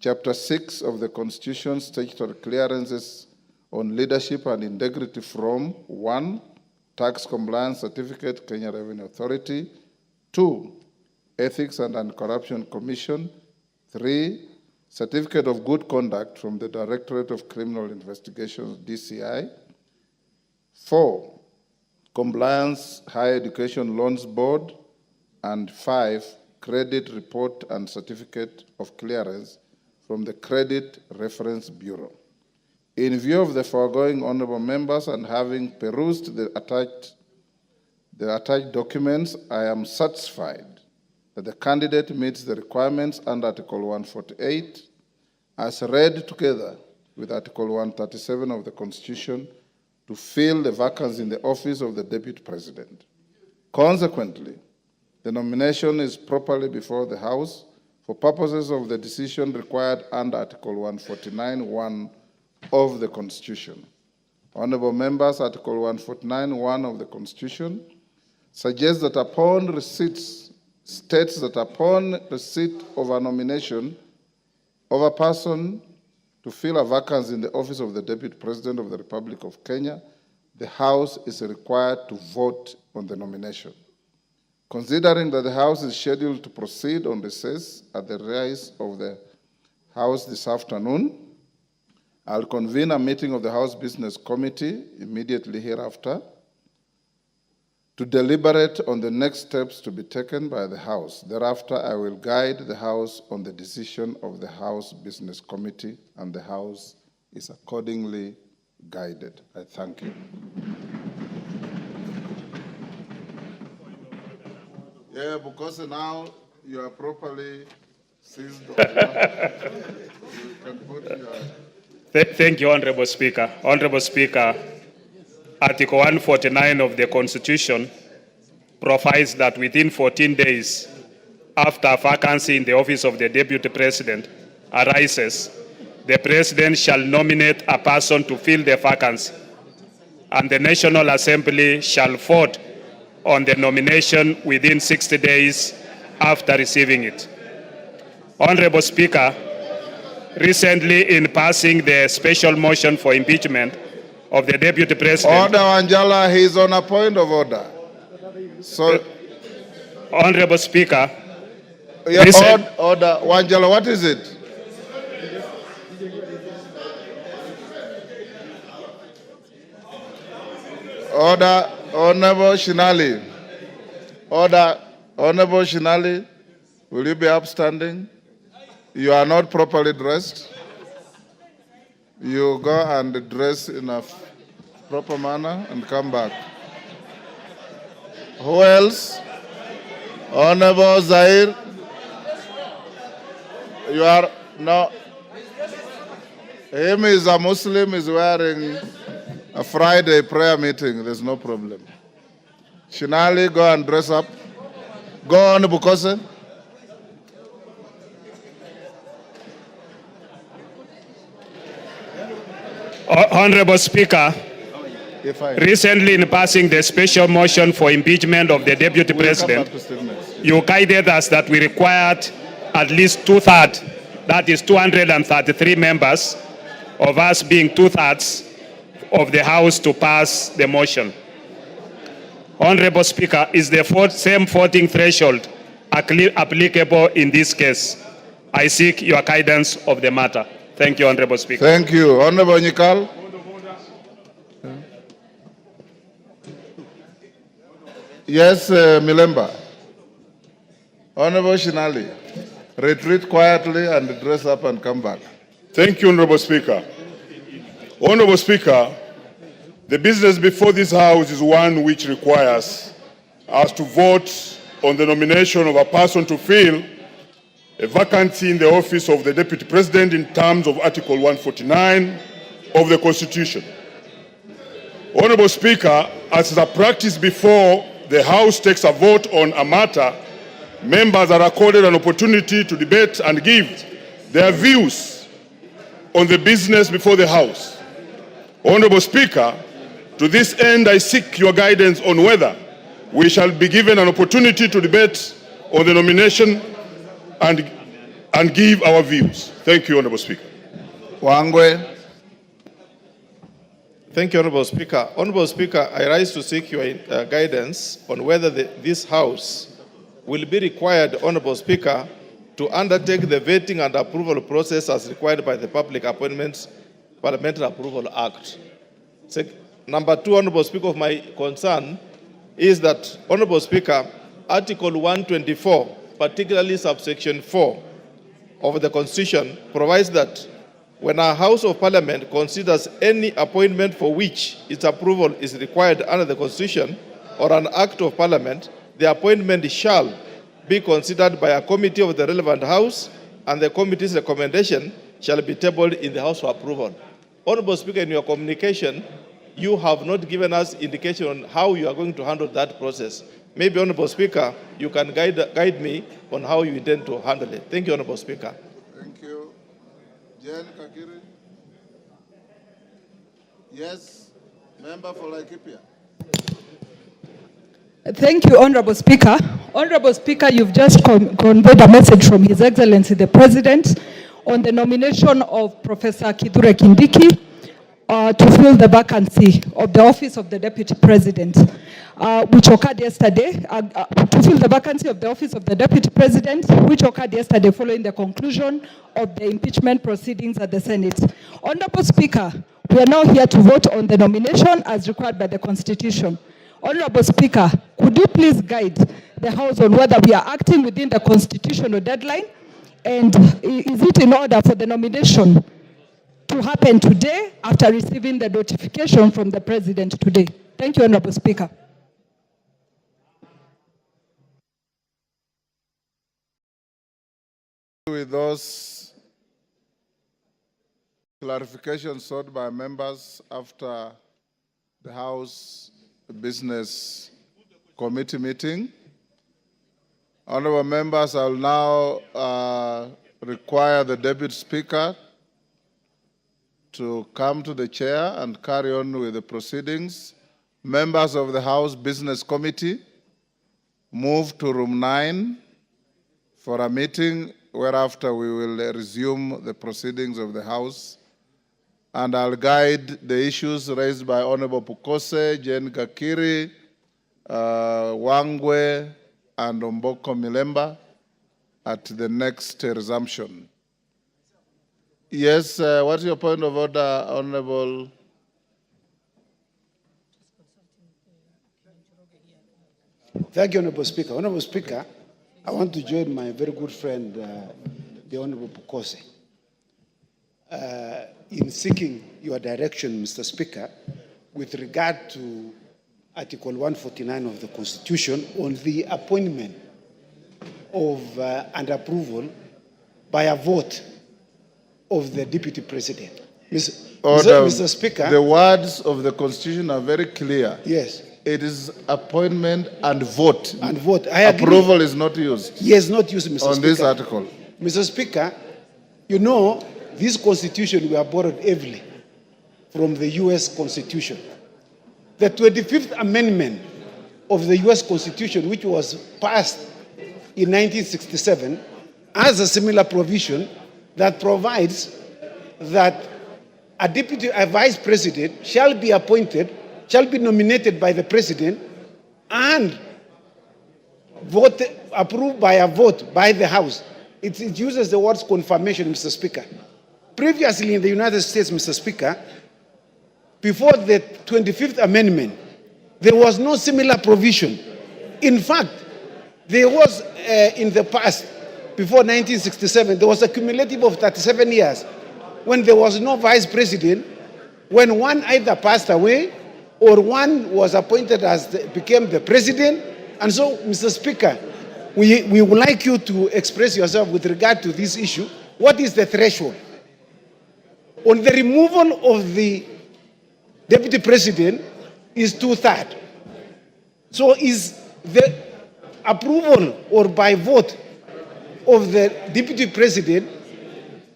Speaker 1: Chapter 6 of the Constitution, statutory clearances on leadership and integrity from 1, Tax Compliance Certificate, Kenya Revenue Authority. 2, Ethics and Anti-Corruption Commission. 3, Certificate of Good Conduct from the Directorate of Criminal Investigations, DCI. 4, Compliance Higher Education Loans Board. And 5, Credit Report and Certificate of Clearance from the Credit Reference Bureau. In view of the foregoing, honorable members, and having perused the attached documents, I am satisfied that the candidate meets the requirements under Article 148 as read together with Article 137 of the Constitution to fill the vacancy in the office of the Deputy President. Consequently, the nomination is properly before the House for purposes of the decision required under Article 149(1) of the Constitution. Honorable members, Article 149(1) of the Constitution suggests that states that upon receipt of a nomination of a person to fill a vacancy in the office of the Deputy President of the Republic of Kenya, the House is required to vote on the nomination. Considering that the House is scheduled to proceed on recess at the rise of the House this afternoon, I'll convene a meeting of the House Business Committee immediately hereafter to deliberate on the next steps to be taken by the House. Thereafter, I will guide the House on the decision of the House Business Committee, and the House is accordingly guided. I thank you. Yeah, because now you are properly seized. You can put your...
Speaker 2: Thank you, Honorable Speaker. Honorable Speaker, Article 149 of the Constitution provides that within 14 days after a vacancy in the office of the Deputy President arises, the President shall nominate a person to fill the vacancy, and the National Assembly shall vote on the nomination within 60 days after receiving it. Honorable Speaker, recently in passing the special motion for impeachment of the Deputy President...
Speaker 1: Order, Wanjala, he is on a point of order. So,
Speaker 2: Honorable Speaker...
Speaker 1: Yeah, order, Wanjala, what is it? Order, Honorable Shinali. Order, Honorable Shinali, will you be upstanding? You are not properly dressed. You go and dress in a proper manner and come back. Who else? Honorable Zahir. You are no. Him is a Muslim, is wearing a Friday prayer meeting. There's no problem. Shinali, go and dress up. Go on, Bukose.
Speaker 2: Honorable Speaker, recently in passing the special motion for impeachment of the Deputy President, you guided us that we required at least two-thirds, that is 233 members, of us being two-thirds of the House to pass the motion. Honorable Speaker, is the same voting threshold applicable in this case? I seek your guidance of the matter. Thank you, Honorable Speaker.
Speaker 1: Thank you. Honorable Nyikal. Yes, Milemba. Honorable Shinali, retreat quietly and dress up and come back.
Speaker 16: Thank you, Honorable Speaker. Honorable Speaker, the business before this House is one which requires us to vote on the nomination of a person to fill a vacancy in the office of the Deputy President in terms of Article 149 of the Constitution. Honorable Speaker, as is a practice before the House takes a vote on a matter, members are accorded an opportunity to debate and give their views on the business before the House. Honorable Speaker, to this end, I seek your guidance on whether we shall be given an opportunity to debate on the nomination and give our views. Thank you, Honorable Speaker.
Speaker 1: Wangwe.
Speaker 6: Thank you, Honorable Speaker. Honorable Speaker, I rise to seek your guidance on whether this House will be required, Honorable Speaker, to undertake the vetting and approval process as required by the Public Appointments Parliamentary Approval Act. Number two, Honorable Speaker, of my concern is that, Honorable Speaker, Article 124, particularly subsection 4 of the Constitution, provides that when a House of Parliament considers any appointment for which its approval is required under the Constitution or an Act of Parliament, the appointment shall be considered by a committee of the relevant House, and the committee's recommendation shall be tabled in the House for approval. Honorable Speaker, in your communication, you have not given us indication on how you are going to handle that process. maybe, Honorable Speaker, you can guide me on how you intend to handle it. Thank you, Honorable Speaker.
Speaker 1: Thank you. Jane Kakiri? Yes. Member for Laikipia.
Speaker 3: Thank you, Honorable Speaker. Honorable Speaker, you've just conveyed a message from His Excellency the President on the nomination of Professor Kithure Kindiki to fill the vacancy of the office of the Deputy President, which occurred yesterday, to fill the vacancy of the office of the Deputy President, which occurred yesterday following the conclusion of the impeachment proceedings at the Senate. Honorable Speaker, we are now here to vote on the nomination as required by the Constitution. Honorable Speaker, could you please guide the House on whether we are acting within the constitutional deadline, and is it in order for the nomination to happen today after receiving the notification from the President today? Thank you, Honorable Speaker.
Speaker 1: With those clarifications sought by members after the House Business Committee meeting, honorable members, I will now require the Deputy Speaker to come to the chair and carry on with the proceedings. Members of the House Business Committee, move to room 9 for a meeting, whereafter we will resume the proceedings of the House. And I'll guide the issues raised by Honorable Pukose, Jane Kakiri, Wangwe, and Omboko Milemba at the next resumption. Yes, what's your point of order, Honorable?
Speaker 17: Thank you, Honorable Speaker. Honorable Speaker, I want to join my very good friend, the Honorable Pukose, in seeking your direction, Mr. Speaker, with regard to Article 149 of the Constitution on the appointment of and approval by a vote of the Deputy President. Mr. Speaker.
Speaker 1: The words of the Constitution are very clear.
Speaker 17: Yes.
Speaker 1: It is appointment and vote.
Speaker 17: And vote. I agree.
Speaker 1: Approval is not used.
Speaker 17: Yes, not used, Mr. Speaker.
Speaker 1: On this article.
Speaker 17: Mr. Speaker, you know, this Constitution we have borrowed heavily from the U.S. Constitution. The 25th Amendment of the U.S. Constitution, which was passed in 1967, has a similar provision that provides that a vice president shall be appointed, shall be nominated by the president and approved by a vote by the House. It uses the words confirmation, Mr. Speaker. Previously in the United States, Mr. Speaker, before the 25th Amendment, there was no similar provision. In fact, there was in the past, before 1967, there was a cumulative of 37 years when there was no vice president, when one either passed away or one was appointed became the president. And so, Mr. Speaker, we would like you to express yourself with regard to this issue. What is the threshold? On the removal of the Deputy President is 2/3. So is the approval or by vote of the Deputy President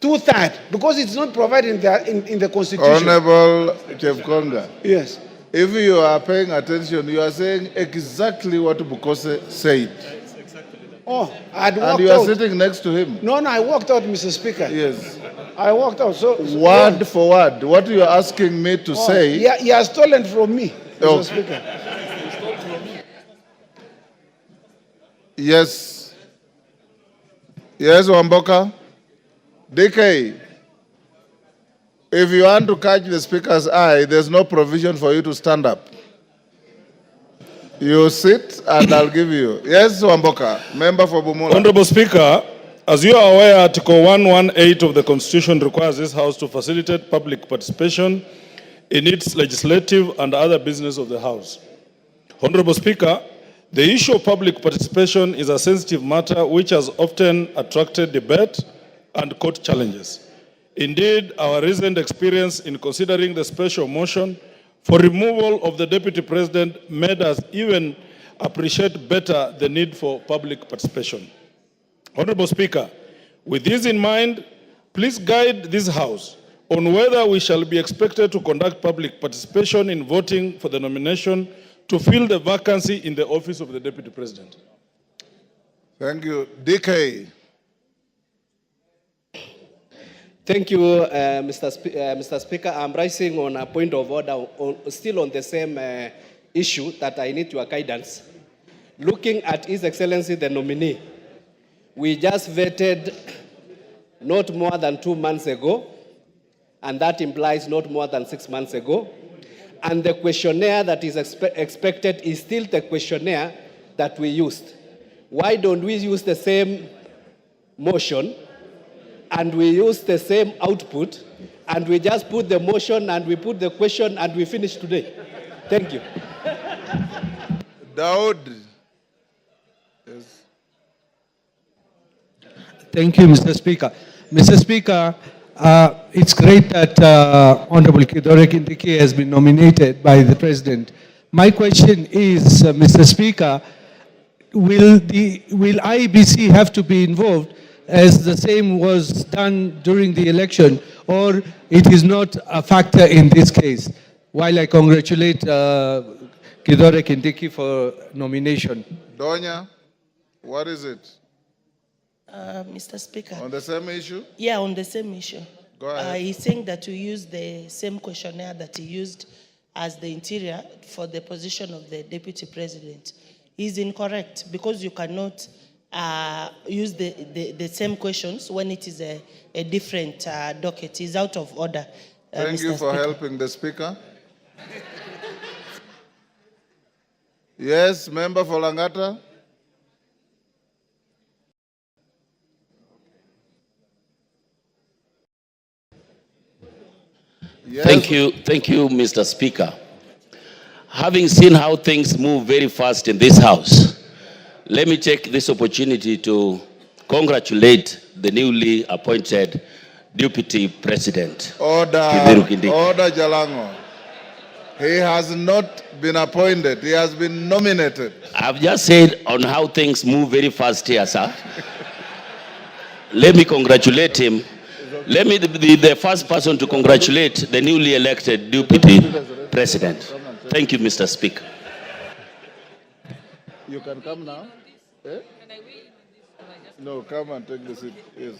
Speaker 17: 2/3? Because it's not provided in the Constitution.
Speaker 1: Honorable Chepkonga.
Speaker 17: Yes.
Speaker 1: If you are paying attention, you are saying exactly what Bukose said.
Speaker 17: Oh, I'd walked out.
Speaker 1: And you are sitting next to him.
Speaker 17: No, I walked out, Mr. Speaker.
Speaker 1: Yes.
Speaker 17: I walked out. So
Speaker 1: word for word, what you are asking me to say.
Speaker 17: Yeah, he has stolen from me, Mr. Speaker.
Speaker 1: Yes. Yes, Wamboka. DK, if you want to catch the Speaker's eye, there's no provision for you to stand up. You sit and I'll give you. Yes, Wamboka, member for Bumula.
Speaker 4: Honorable Speaker, as you are aware, Article 118 of the Constitution requires this House to facilitate public participation in its legislative and other business of the House. Honorable Speaker, the issue of public participation is a sensitive matter which has often attracted debate and court challenges. Indeed, our recent experience in considering the special motion for removal of the Deputy President made us even appreciate better the need for public participation. Honorable Speaker, with this in mind, please guide this House on whether we shall be expected to conduct public participation in voting for the nomination to fill the vacancy in the office of the Deputy President.
Speaker 1: Thank you. DK.
Speaker 18: Thank you, Mr. Speaker. I'm rising on a point of order, still on the same issue that I need your guidance. Looking at His Excellency the nominee, we just vetted not more than 2 months ago, and that implies not more than 6 months ago. And the questionnaire that is expected is still the questionnaire that we used. Why don't we use the same motion and we use the same output and we just put the motion and we put the question and we finish today? Thank you.
Speaker 1: Daud. Yes.
Speaker 19: Thank you, Mr. Speaker. Mr. Speaker, it's great that Honorable Kithure Kindiki has been nominated by the President. My question is, Mr. Speaker, will IEBC have to be involved as the same was done during the election, or it is not a factor in this case? While I congratulate Kithure Kindiki for nomination.
Speaker 1: Donya, what is it?
Speaker 20: Mr. Speaker.
Speaker 1: On the same issue?
Speaker 20: Yeah, on the same issue.
Speaker 1: Go ahead.
Speaker 20: He's saying that we use the same questionnaire that he used as the interior for the position of the Deputy President. He's incorrect because you cannot use the same questions when it is a different docket. He's out of order.
Speaker 1: Thank
Speaker 20: Mr.
Speaker 1: you for
Speaker 20: Speaker.
Speaker 1: helping the Speaker. Yes, Member for Langata. Yes.
Speaker 21: Thank you, Mr. Speaker. Having seen how things move very fast in this House, let me take this opportunity to congratulate the newly appointed Deputy President.
Speaker 1: Order,
Speaker 21: Kithure Kindiki.
Speaker 1: Order Jalango. He has not been appointed, he has been nominated.
Speaker 21: I've just said on how things move very fast here, sir. Let me congratulate him. Let me be the first person to congratulate the newly elected Deputy President. Thank you, Mr. Speaker.
Speaker 1: You can come now. Eh? No, come and take the seat. Yes.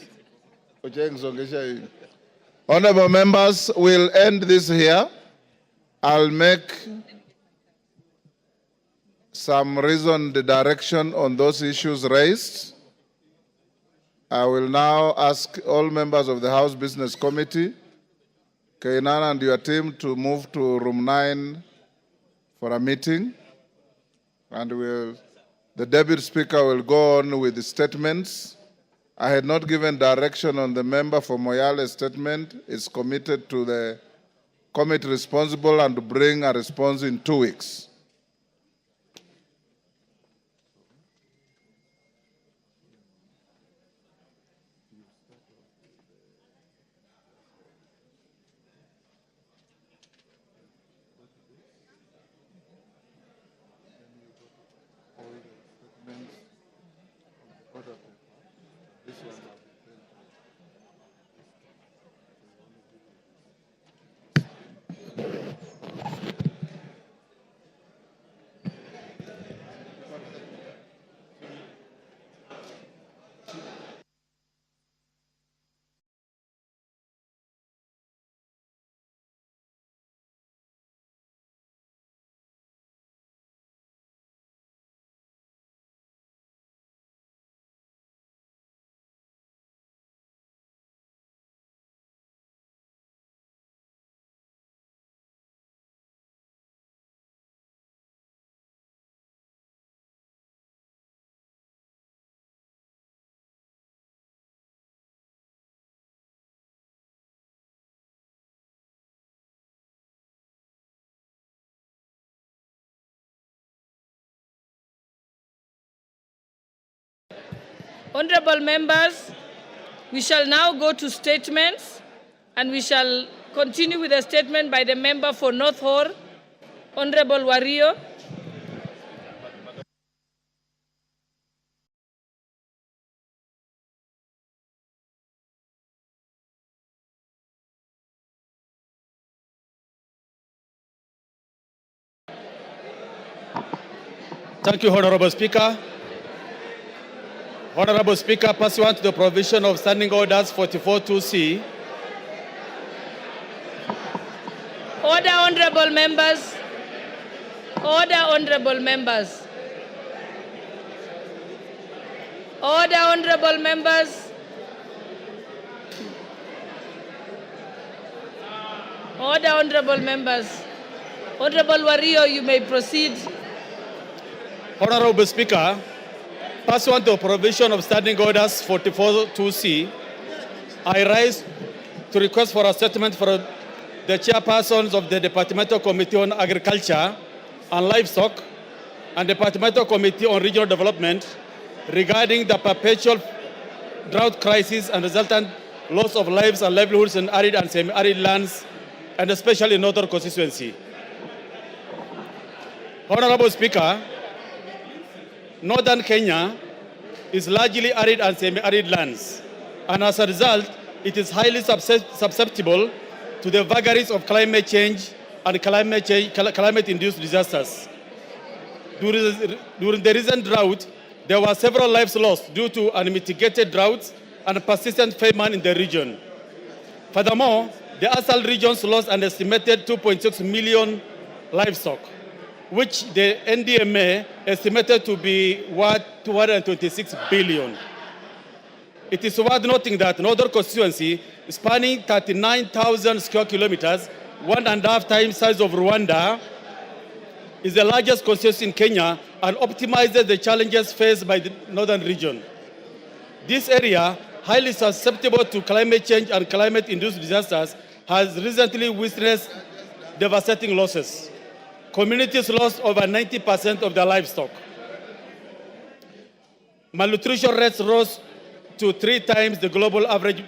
Speaker 1: Honorable members, we'll end this here. I'll make some reasoned direction on those issues raised. I will now ask all members of the House Business Committee, Kainan and your team, to move to room 9 for a meeting. And the Deputy Speaker will go on with the statements. I had not given direction on the member for Moyale's statement. It's committed to the committee responsible and to bring a response in 2 weeks.
Speaker 9: Honorable members, we shall now go to statements, and we shall continue with a statement by the member for North Horr, Honorable Wario.
Speaker 8: Thank you, Honorable Speaker. Honorable Speaker, pursuant to the provision of Standing Orders 44.2c.
Speaker 9: Order, honorable members. Order, honorable members. Order, honorable members. Order, honorable members. Honorable Wario, you may proceed.
Speaker 8: Honorable Speaker, pursuant to the provision of Standing Orders 44.2c, I rise to request for a statement for the chairpersons of the Departmental Committee on Agriculture and Livestock and Departmental Committee on Regional Development regarding the perpetual drought crisis and resultant loss of lives and livelihoods in arid and semi-arid lands, and especially in Northern constituency. Honorable Speaker, Northern Kenya is largely arid and semi-arid lands, and as a result, it is highly susceptible to the vagaries of climate change and climate-induced disasters. During the recent drought, there were several lives lost due to unmitigated droughts and persistent famine in the region. Furthermore, the ASAL regions lost an estimated 2.6 million livestock, which the NDMA estimated to be worth 226 billion. It is worth noting that Northern constituency, spanning 39,000 square kilometers, 1.5 times size of Rwanda, is the largest constituency in Kenya and optimizes the challenges faced by the northern region. This area, highly susceptible to climate change and climate-induced disasters, has recently witnessed devastating losses. Communities lost over 90% of their livestock. Malnutrition rates rose to 3 times the global average.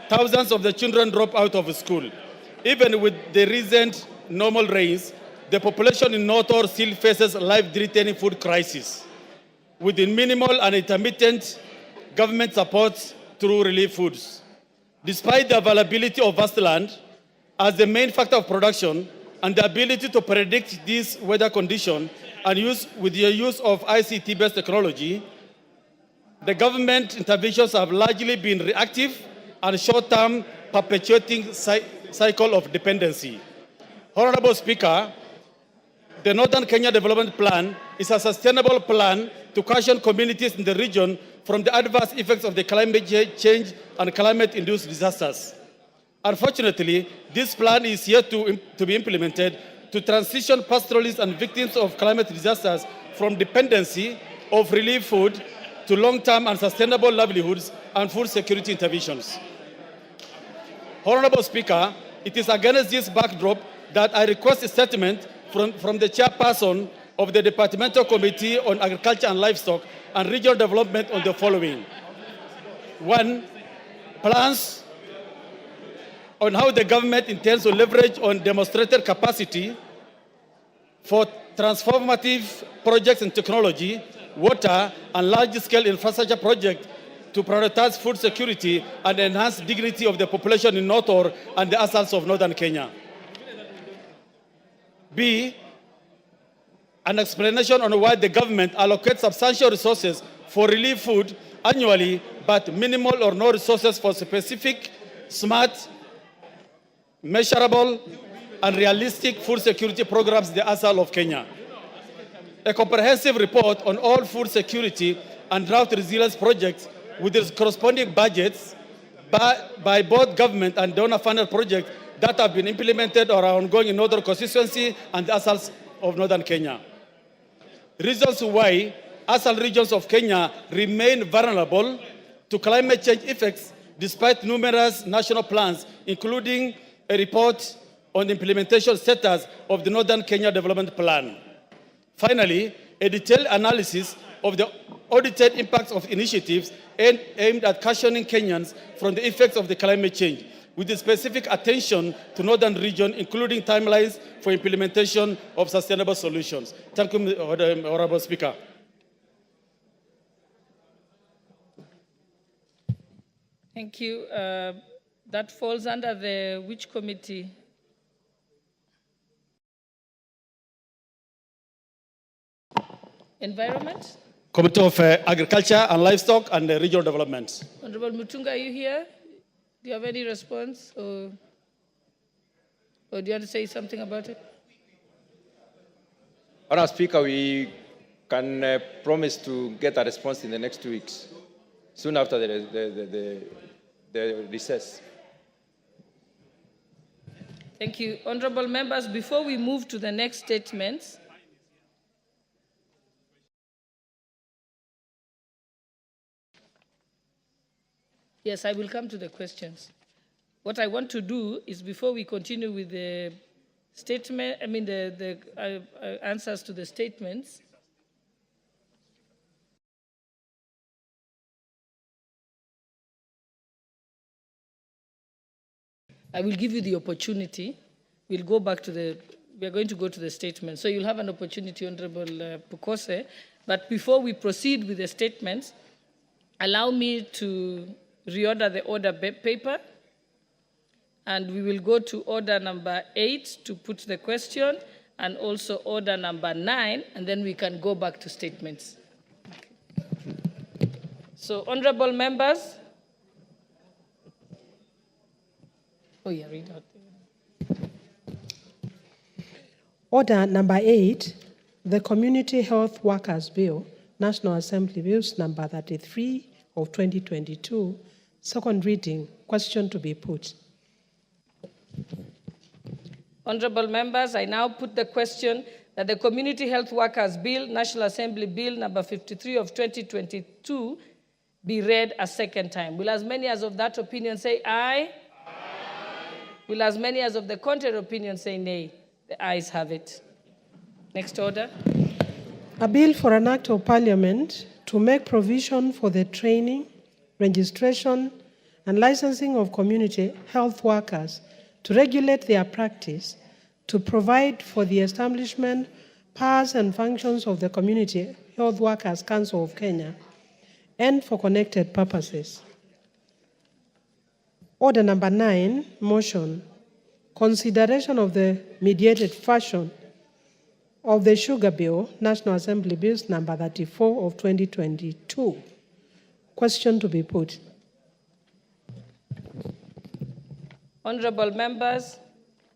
Speaker 8: Thousands of the children drop out of school. Even with the recent normal rains, the population in North still faces life-threatening food crisis, with minimal and intermittent government support through relief foods. Despite the availability of vast land as the main factor of production and the ability to predict these weather conditions and with the use of ICT-based technology, the government interventions have largely been reactive and short-term, perpetuating cycle of dependency. Honorable Speaker, the Northern Kenya Development Plan is a sustainable plan to cushion communities in the region from the adverse effects of the climate change and climate-induced disasters. Unfortunately, this plan is yet to be implemented to transition pastoralists and victims of climate disasters from dependency of relief food to long-term and sustainable livelihoods and food security interventions. Honorable Speaker, it is against this backdrop that I request a statement from the chairperson of the Departmental Committee on Agriculture and Livestock and Regional Development on the following. 1. Plans on how the government intends to leverage on demonstrated capacity for transformative projects in technology, water, and large-scale infrastructure projects to prioritize food security and enhance dignity of the population in North and the ASALs of Northern Kenya. B, an explanation on why the government allocates substantial resources for relief food annually, but minimal or no resources for specific, smart, measurable, and realistic food security programs in the ASAL of Kenya. A comprehensive report on all food security and drought resilience projects with its corresponding budgets by both government and donor-funded projects that have been implemented or are ongoing in Northern constituency and the ASALs of Northern Kenya. Reasons why ASAL regions of Kenya remain vulnerable to climate change effects despite numerous national plans, including a report on the implementation status of the Northern Kenya Development Plan. Finally, a detailed analysis of the audited impacts of initiatives aimed at cushioning Kenyans from the effects of the climate change, with a specific attention to Northern region, including timelines for implementation of sustainable solutions. Thank you, Honorable Speaker.
Speaker 9: Thank you. That falls under the which committee? Environment?
Speaker 7: Committee of Agriculture and Livestock and Regional Development.
Speaker 9: Honorable Mutunga, are you here? Do you have any response? Or do you want to say something about it?
Speaker 22: Honourable Speaker, we can promise to get a response in the next 2 weeks, soon after the recess.
Speaker 9: Thank you. Honorable members, before we move to the next statements, yes, I will come to the questions. What I want to do is, before we continue with the statement, the answers to the statements, I will give you the opportunity. We'll go back to we are going to go to the statement. So you'll have an opportunity, Honorable Pukose. But before we proceed with the statements, allow me to reorder the order paper. And we will go to order number 8 to put the question, and also order number 9, and then we can go back to statements. Okay. So, honorable members. Oh, yeah, read out.
Speaker 23: Order number 8, the Community Health Workers Bill, National Assembly Bills number 33 of 2022, second reading, question to be put.
Speaker 9: Honorable members, I now put the question that the Community Health Workers Bill, National Assembly Bill number 53 of 2022, be read a second time. Will as many as of that opinion say aye? Aye. Will as many as of the contrary opinion say nay? The ayes have it. Next order.
Speaker 23: A bill for an act of parliament to make provision for the training, registration, and licensing of community health workers, to regulate their practice, to provide for the establishment, powers and functions of the Community Health Workers Council of Kenya, and for connected purposes. Order number 9, motion, consideration of the mediated version of the Sugar Bill, National Assembly Bills number 34 of 2022. Question to be put.
Speaker 9: Honorable members,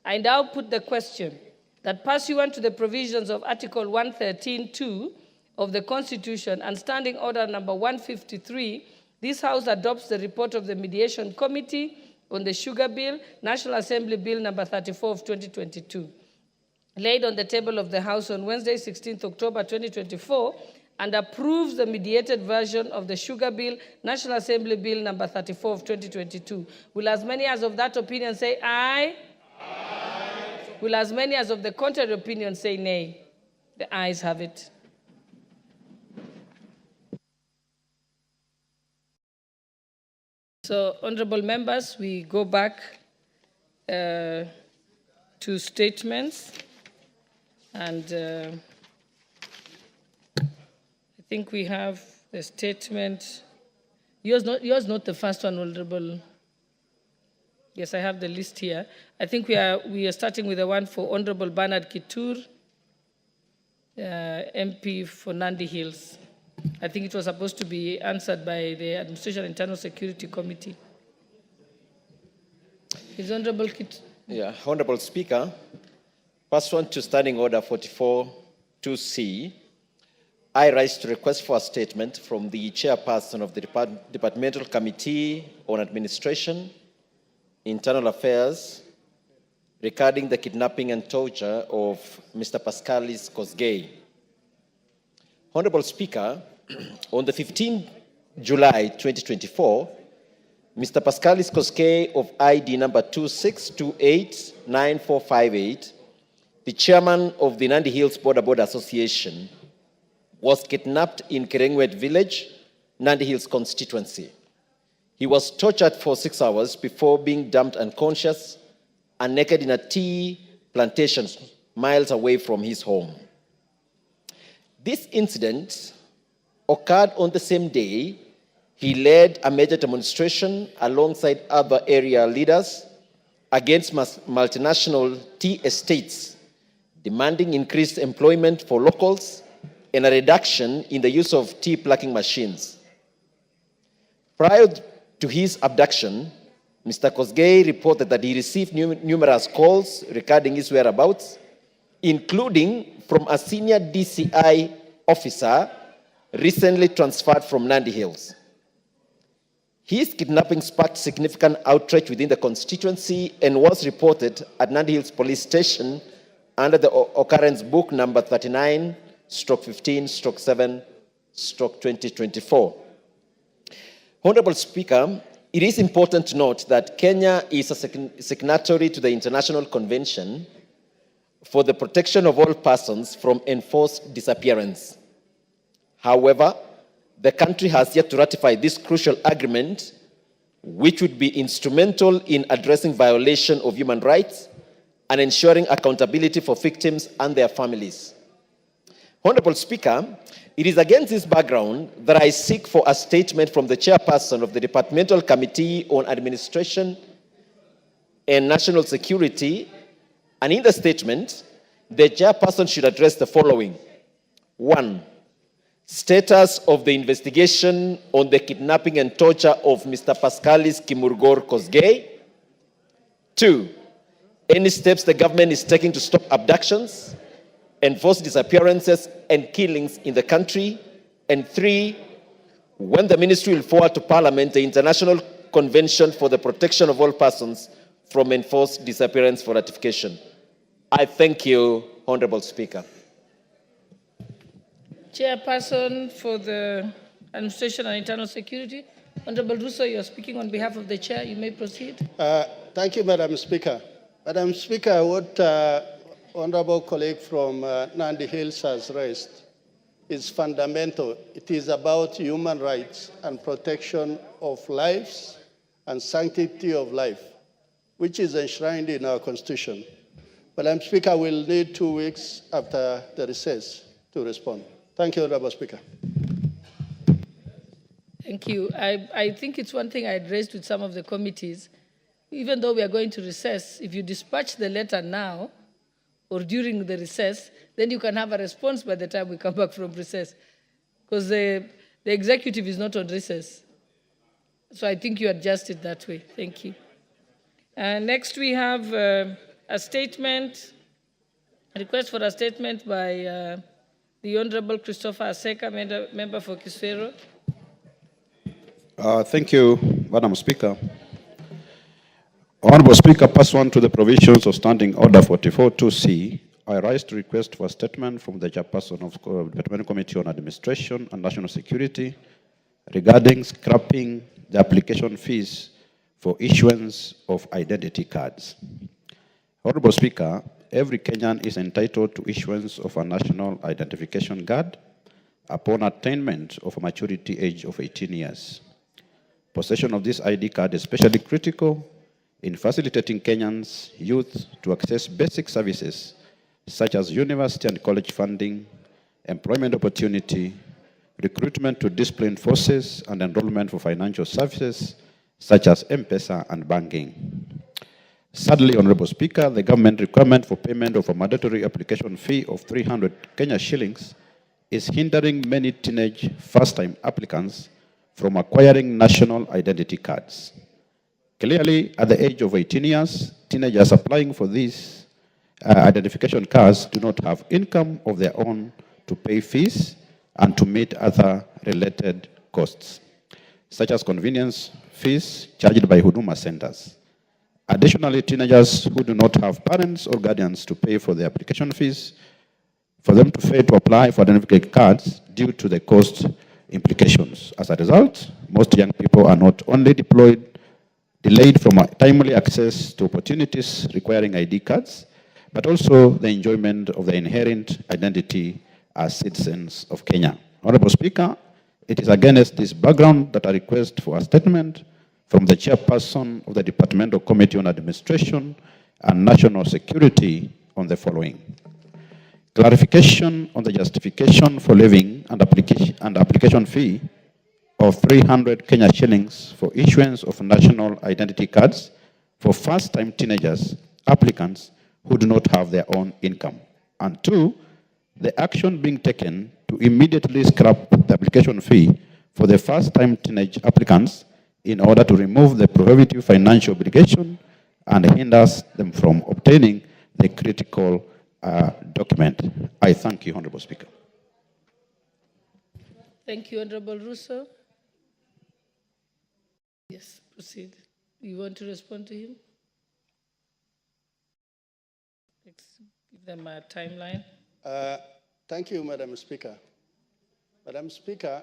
Speaker 9: I now put the question that pursuant to the provisions of Article 113(2) of the Constitution and Standing Order number 153, this House adopts the report of the Mediation Committee on the Sugar Bill, National Assembly Bill number 34 of 2022, laid on the table of the House on Wednesday, 16th October 2024, and approves the mediated version of the Sugar Bill, National Assembly Bill number 34 of 2022. Will as many as of that opinion say aye? Aye. Will as many as of the contrary opinion say nay? The ayes have it. So, honorable members, we go back to statements, and I think we have the statement. Yours not the first one, Honorable. Yes, I have the list here. I think we are starting with the one for Honorable Bernard Kitur, MP for Nandi Hills. I think it was supposed to be answered by the Administration Internal Security Committee. Is Honorable Kitur?
Speaker 24: Yeah, Honorable Speaker, pursuant to Standing Order 44(2)(c), I rise to request for a statement from the chairperson of the Departmental Committee on Administration, Internal Affairs, regarding the kidnapping and torture of Mr. Pascalis Kosgei. Honorable Speaker, on the 15th July 2024, Mr. Pascalis Kosgei of ID number 26289458, the chairman of the Nandi Hills Border Association, was kidnapped in Kerengwet village, Nandi Hills constituency. He was tortured for 6 hours before being dumped unconscious and naked in a tea plantation miles away from his home. This incident occurred on the same day he led a major demonstration alongside other area leaders against multinational tea estates, demanding increased employment for locals and a reduction in the use of tea plucking machines. Prior to his abduction, Mr. Kosgei reported that he received numerous calls regarding his whereabouts, including from a senior DCI officer recently transferred from Nandi Hills. His kidnapping sparked significant outrage within the constituency and was reported at Nandi Hills Police Station under the occurrence book number 39/15/7/2024. Honorable Speaker, it is important to note that Kenya is a signatory to the International Convention for the Protection of All Persons from Enforced Disappearance. However, the country has yet to ratify this crucial agreement, which would be instrumental in addressing violation of human rights and ensuring accountability for victims and their families. Honorable Speaker, it is against this background that I seek for a statement from the chairperson of the Departmental Committee on Administration and National Security, and in the statement, the chairperson should address the following. 1. Status of the investigation on the kidnapping and torture of Mr. Pascalis Kimurgor Kosgei. 2. Any steps the government is taking to stop abductions, enforced disappearances, and killings in the country. And 3. When the ministry will forward to Parliament the International Convention for the Protection of All Persons from Enforced Disappearance for ratification. I thank you, Honorable Speaker.
Speaker 9: Chairperson for the Administration and Internal Security, Honorable Russo, you are speaking on behalf of the chair. You may proceed.
Speaker 13: Thank you, Madam Speaker. Madam Speaker, what honorable colleague from Nandi Hills has raised is fundamental. It is about human rights and protection of lives and sanctity of life, which is enshrined in our Constitution. Madam Speaker, we'll need 2 weeks after the recess to respond. Thank you, Honorable Speaker.
Speaker 9: Thank you. I think it's one thing I had raised with some of the committees. Even though we are going to recess, if you dispatch the letter now or during the recess, then you can have a response by the time we come back from recess. Because the executive is not on recess. So I think you adjust it that way. Thank you. Next we have a statement, a request for a statement by the Honorable Christopher Aseka, member for Kiswero.
Speaker 5: Thank you, Madam Speaker. Honorable Speaker, pursuant to the provisions of Standing Order 44-2C, I rise to request for a statement from the chairperson of the Departmental Committee on Administration and National Security regarding scrapping the application fees for issuance of identity cards. Honorable Speaker, every Kenyan is entitled to issuance of a national identification card upon attainment of a maturity age of 18 years. Possession of this ID card is especially critical in facilitating Kenyans' youth to access basic services such as university and college funding, employment opportunity, recruitment to disciplined forces, and enrollment for financial services such as M-Pesa and banking. Sadly, Honorable Speaker, the government requirement for payment of a mandatory application fee of 300 Kenya shillings is hindering many teenage first-time applicants from acquiring national identity cards. Clearly, at the age of 18 years, teenagers applying for these identification cards do not have income of their own to pay fees and to meet other related costs, such as convenience fees charged by Huduma centers. Additionally, teenagers who do not have parents or guardians to pay for the application fees, for them to fail to apply for identification cards due to the cost implications. As a result, most young people are not only delayed from timely access to opportunities requiring ID cards, but also the enjoyment of the inherent identity as citizens of Kenya. Honorable Speaker, it is against this background that I request for a statement from the chairperson of the Departmental Committee on Administration and National Security on the following. Clarification on the justification for levying and application fee of 300 Kenya shillings for issuance of national identity cards for first-time teenagers, applicants who do not have their own income. And 2, the action being taken to immediately scrap the application fee for the first-time teenage applicants in order to remove the prohibitive financial obligation and hinders them from obtaining the critical document. I thank you, Honorable Speaker.
Speaker 9: Thank you, Honorable Russo. Yes, proceed. You want to respond to him? Let's give them a timeline.
Speaker 13: Thank you, Madam Speaker. Madam Speaker,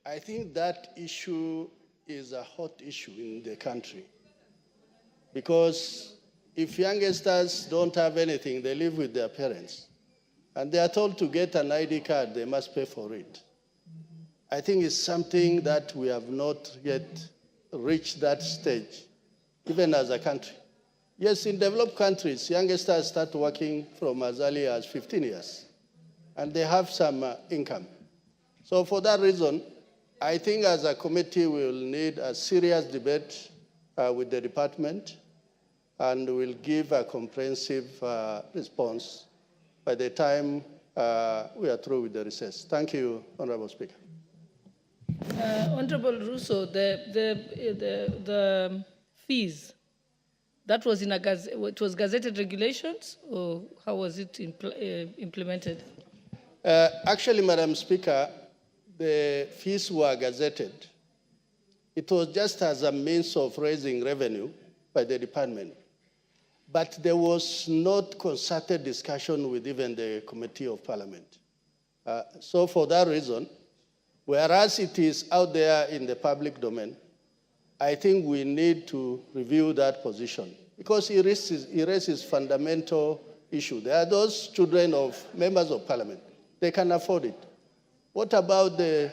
Speaker 13: I think that issue is a hot issue in the country. Because if youngsters don't have anything, they live with their parents. And they are told to get an ID card, they must pay for it. I think it's something that we have not yet reached that stage, even as a country. Yes, in developed countries, youngsters start working from as early as 15 years, and they have some income. So for that reason, I think as a committee, we will need a serious debate with the department, and we'll give a comprehensive response by the time we are through with the recess. Thank you, Honorable Speaker.
Speaker 9: Honorable Russo, the fees, that was in it was gazetted regulations, or how was it implemented?
Speaker 13: Actually, Madam Speaker, the fees were gazetted. It was just as a means of raising revenue by the department. But there was not concerted discussion with even the Committee of Parliament. So for that reason, whereas it is out there in the public domain, I think we need to review that position because it raises fundamental issue. There are those children of members of parliament. They can afford it. What about the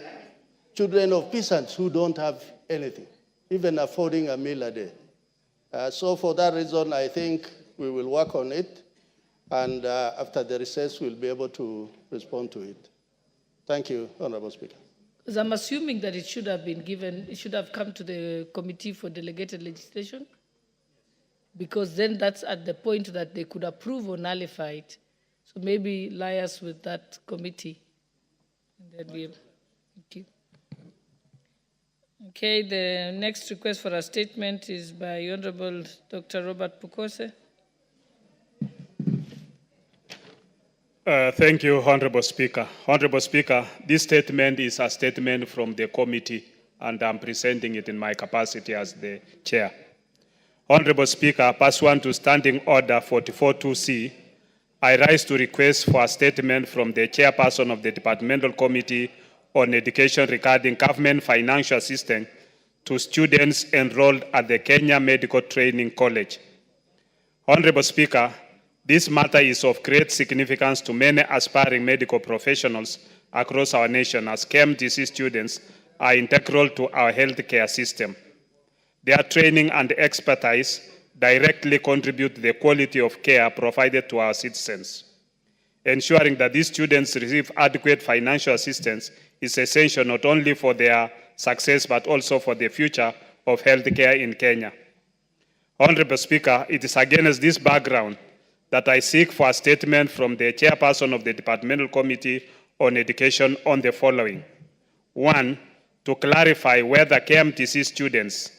Speaker 13: children of peasants who don't have anything, even affording a meal a day? So for that reason, I think we will work on it, and after the recess, we'll be able to respond to it. Thank you, Honorable Speaker.
Speaker 9: Because I'm assuming that it should have been given, it should have come to the Committee for Delegated Legislation, because then that's at the point that they could approve or nullify it. So maybe liaise with that committee. And then we, thank you. Okay, the next request for a statement is by Honorable Dr. Robert Pukose.
Speaker 2: Thank you, Honorable Speaker. Honorable Speaker, this statement is a statement from the committee, and I'm presenting it in my capacity as the chair. Honorable Speaker, pursuant to Standing Order 44.2c, I rise to request for a statement from the chairperson of the Departmental Committee on Education regarding government financial assistance to students enrolled at the Kenya Medical Training College. Honorable Speaker, this matter is of great significance to many aspiring medical professionals across our nation, as KMTC students are integral to our healthcare system. Their training and expertise directly contribute to the quality of care provided to our citizens. Ensuring that these students receive adequate financial assistance is essential not only for their success, but also for the future of healthcare in Kenya. Honorable Speaker, it is against this background that I seek for a statement from the chairperson of the Departmental Committee on Education on the following. 1, to clarify whether KMTC students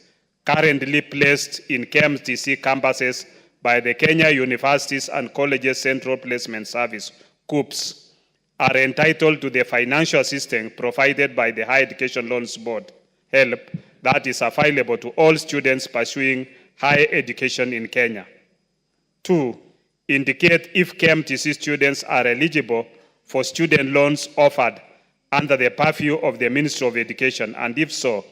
Speaker 2: currently placed in KMTC campuses by the Kenya Universities and Colleges Central Placement Service, KUPS, are entitled to the financial assistance provided by the Higher Education Loans Board, HELP, that is available to all students pursuing higher education in Kenya. 2, indicate if KMTC students are eligible for student loans offered under the purview of the Ministry of Education, and if so,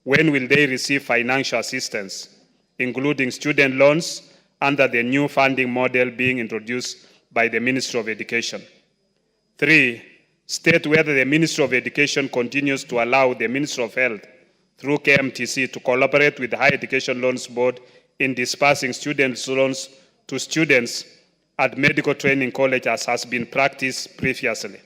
Speaker 2: when will they receive financial assistance, including student loans under the new funding model being introduced by the Ministry of Education. 3, state whether the Ministry of Education continues to allow the Ministry of Health through KMTC to collaborate with the Higher Education Loans Board in dispersing student loans to students at medical training college as has been practiced previously.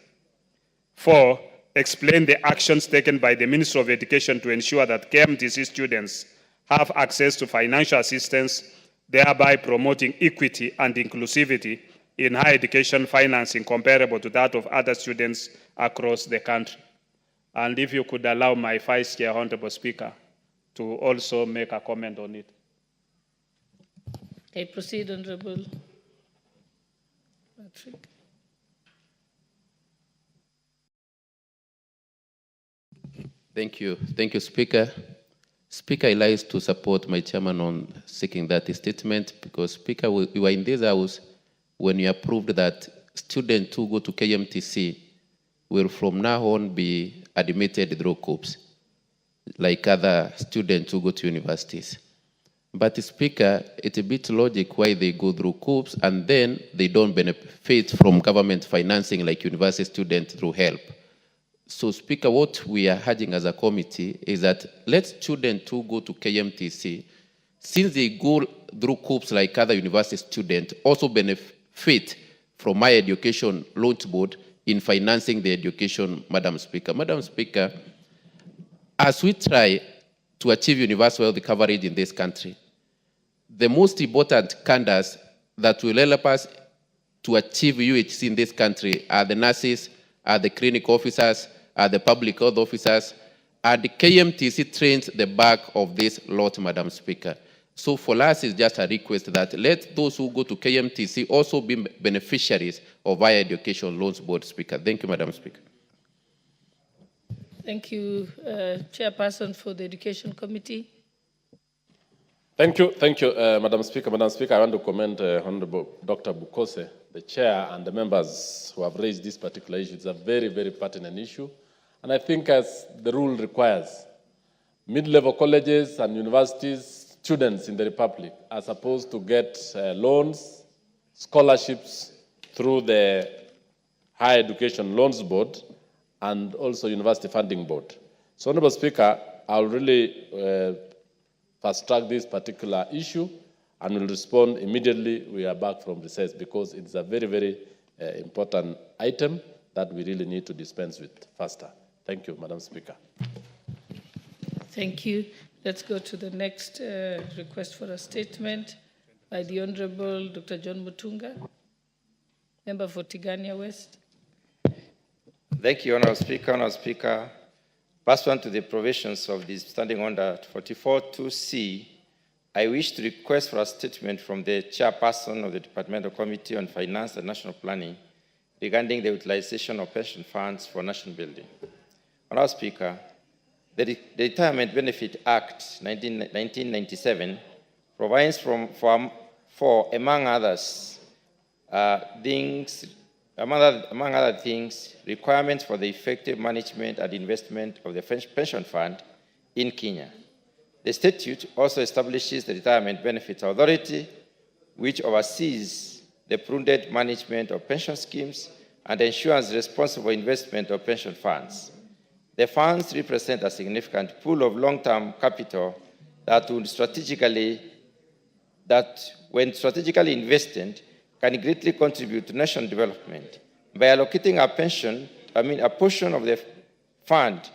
Speaker 2: 4, explain the actions taken by the Ministry of Education to ensure that KMTC students have access to financial assistance, thereby promoting equity and inclusivity in higher education financing comparable to that of other students across the country. And if you could allow my Vice Chair, Honorable Speaker, to also make a comment on it.
Speaker 9: Okay, proceed, Honorable Patrick.
Speaker 10: Thank you, Speaker. Speaker, I like to support my chairman on seeking that statement because, Speaker, we were in this house when you approved that students who go to KMTC will from now on be admitted through COOPS, like other students who go to universities. But, Speaker, it's a bit logic why they go through COOPS and then they don't benefit from government financing like university students through HELP. So, Speaker, what we are urging as a committee is that let students who go to KMTC, since they go through COOPS like other university students, also benefit from higher education launch board in financing the education, Madam Speaker. Madam Speaker, as we try to achieve universal health coverage in this country, the most important candidates that will help us to achieve UHC in this country are the nurses, are the clinic officers, are the public health officers, and the KMTC trains the back of this lot, Madam Speaker. So for us, it's just a request that let those who go to KMTC also be beneficiaries of higher education loans board, Speaker. Thank you, Madam Speaker.
Speaker 9: Thank you, Chairperson for the Education Committee.
Speaker 11: Thank you, Madam Speaker. Madam Speaker, I want to commend Honorable Dr. Bukose, the chair, and the members who have raised this particular issue. It's a very, very pertinent issue. And I think as the rule requires, mid-level colleges and universities, students in the Republic are supposed to get loans, scholarships through the Higher Education Loans Board and also University Funding Board. So, Honorable Speaker, I'll really fast-track this particular issue and will respond immediately we are back from recess because it's a very, very important item that we really need to dispense with faster. Thank you, Madam Speaker.
Speaker 9: Thank you. Let's go to the next request for a statement by the Honorable Dr. John Mutunga, member for Tigania West.
Speaker 12: Thank you, Honorable Speaker. Honorable Speaker, pursuant to the provisions of the Standing Order 44.2c, I wish to request for a statement from the Chairperson of the Departmental Committee on Finance and National Planning regarding the utilization of pension funds for national building. Honorable Speaker, the Retirement Benefit Act 1997 provides for among other things, requirements for the effective management and investment of the pension fund in Kenya. The statute also establishes the Retirement Benefits Authority, which oversees the prudent management of pension schemes and ensures responsible investment of pension funds. The funds represent a significant pool of long-term capital that, when strategically invested, can greatly contribute to national development. By allocating a portion of the fund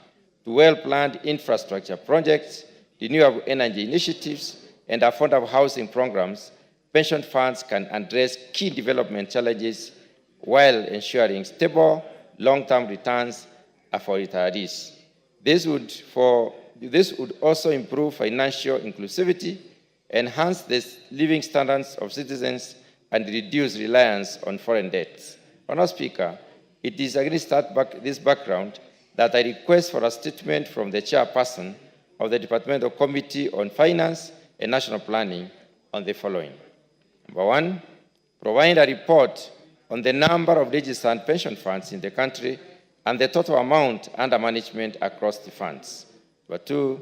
Speaker 12: to well-planned infrastructure projects, renewable energy initiatives, and affordable housing programs, pension funds can address key development challenges while ensuring stable, long-term returns for retirees. This would also improve financial inclusivity, enhance the living standards of citizens, and reduce reliance on foreign debts. Honorable Speaker, it is against this background that I request for a statement from the Chairperson of the Departmental Committee on Finance and National Planning on the following. Number one, provide a report on the number of registered pension funds in the country and the total amount under management across the funds. Number two,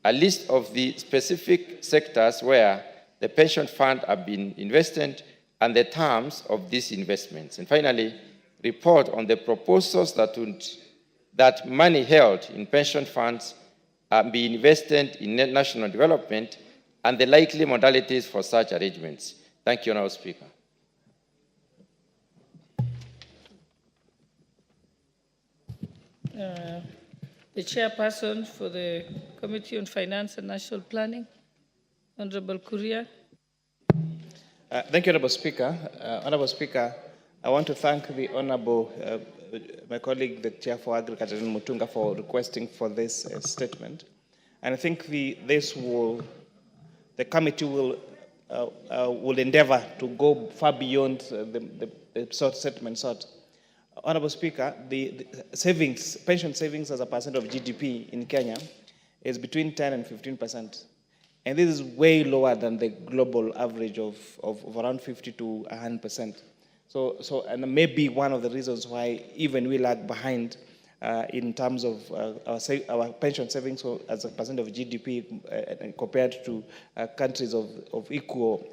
Speaker 12: a list of the specific sectors where the pension fund have been invested and the terms of these investments. And finally, report on the proposals that money held in pension funds be invested in national development and the likely modalities for such arrangements. Thank you, Honorable Speaker.
Speaker 9: The Chairperson for the Committee on Finance and National Planning, Honorable Kuria.
Speaker 14: Thank you, Honorable Speaker.
Speaker 6: Honorable Speaker, I want to thank the Honorable, my colleague, the Chair for Agriculture, Mutunga, for requesting for this statement. And I think the committee will endeavor to go far beyond the sort statement sought. Honorable Speaker, the savings, pension savings as a percent of GDP in Kenya is between 10 and 15%. And this is way lower than the global average of around 50 to 100%. So, and maybe one of the reasons why even we lag behind in terms of our pension savings as a percent of GDP compared to countries of equal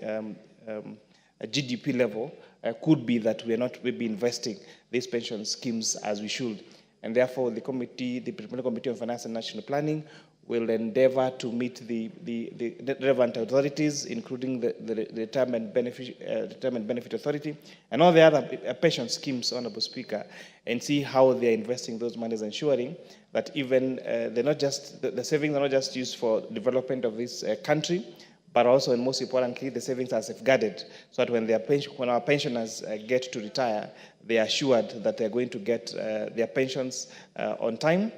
Speaker 6: GDP level, could be that we are not maybe investing these pension schemes as we should. And therefore, the Parliamentary Committee on Finance and National Planning will endeavor to meet the relevant authorities, including the Retirement Benefit Authority and all the other pension schemes, Honorable Speaker, and see how they are investing those monies, ensuring that even they're not just, the savings are not just used for development of this country, but also, and most importantly, the savings are safeguarded, so that when our pensioners get to retire, they are assured that they're going to get their pensions on time,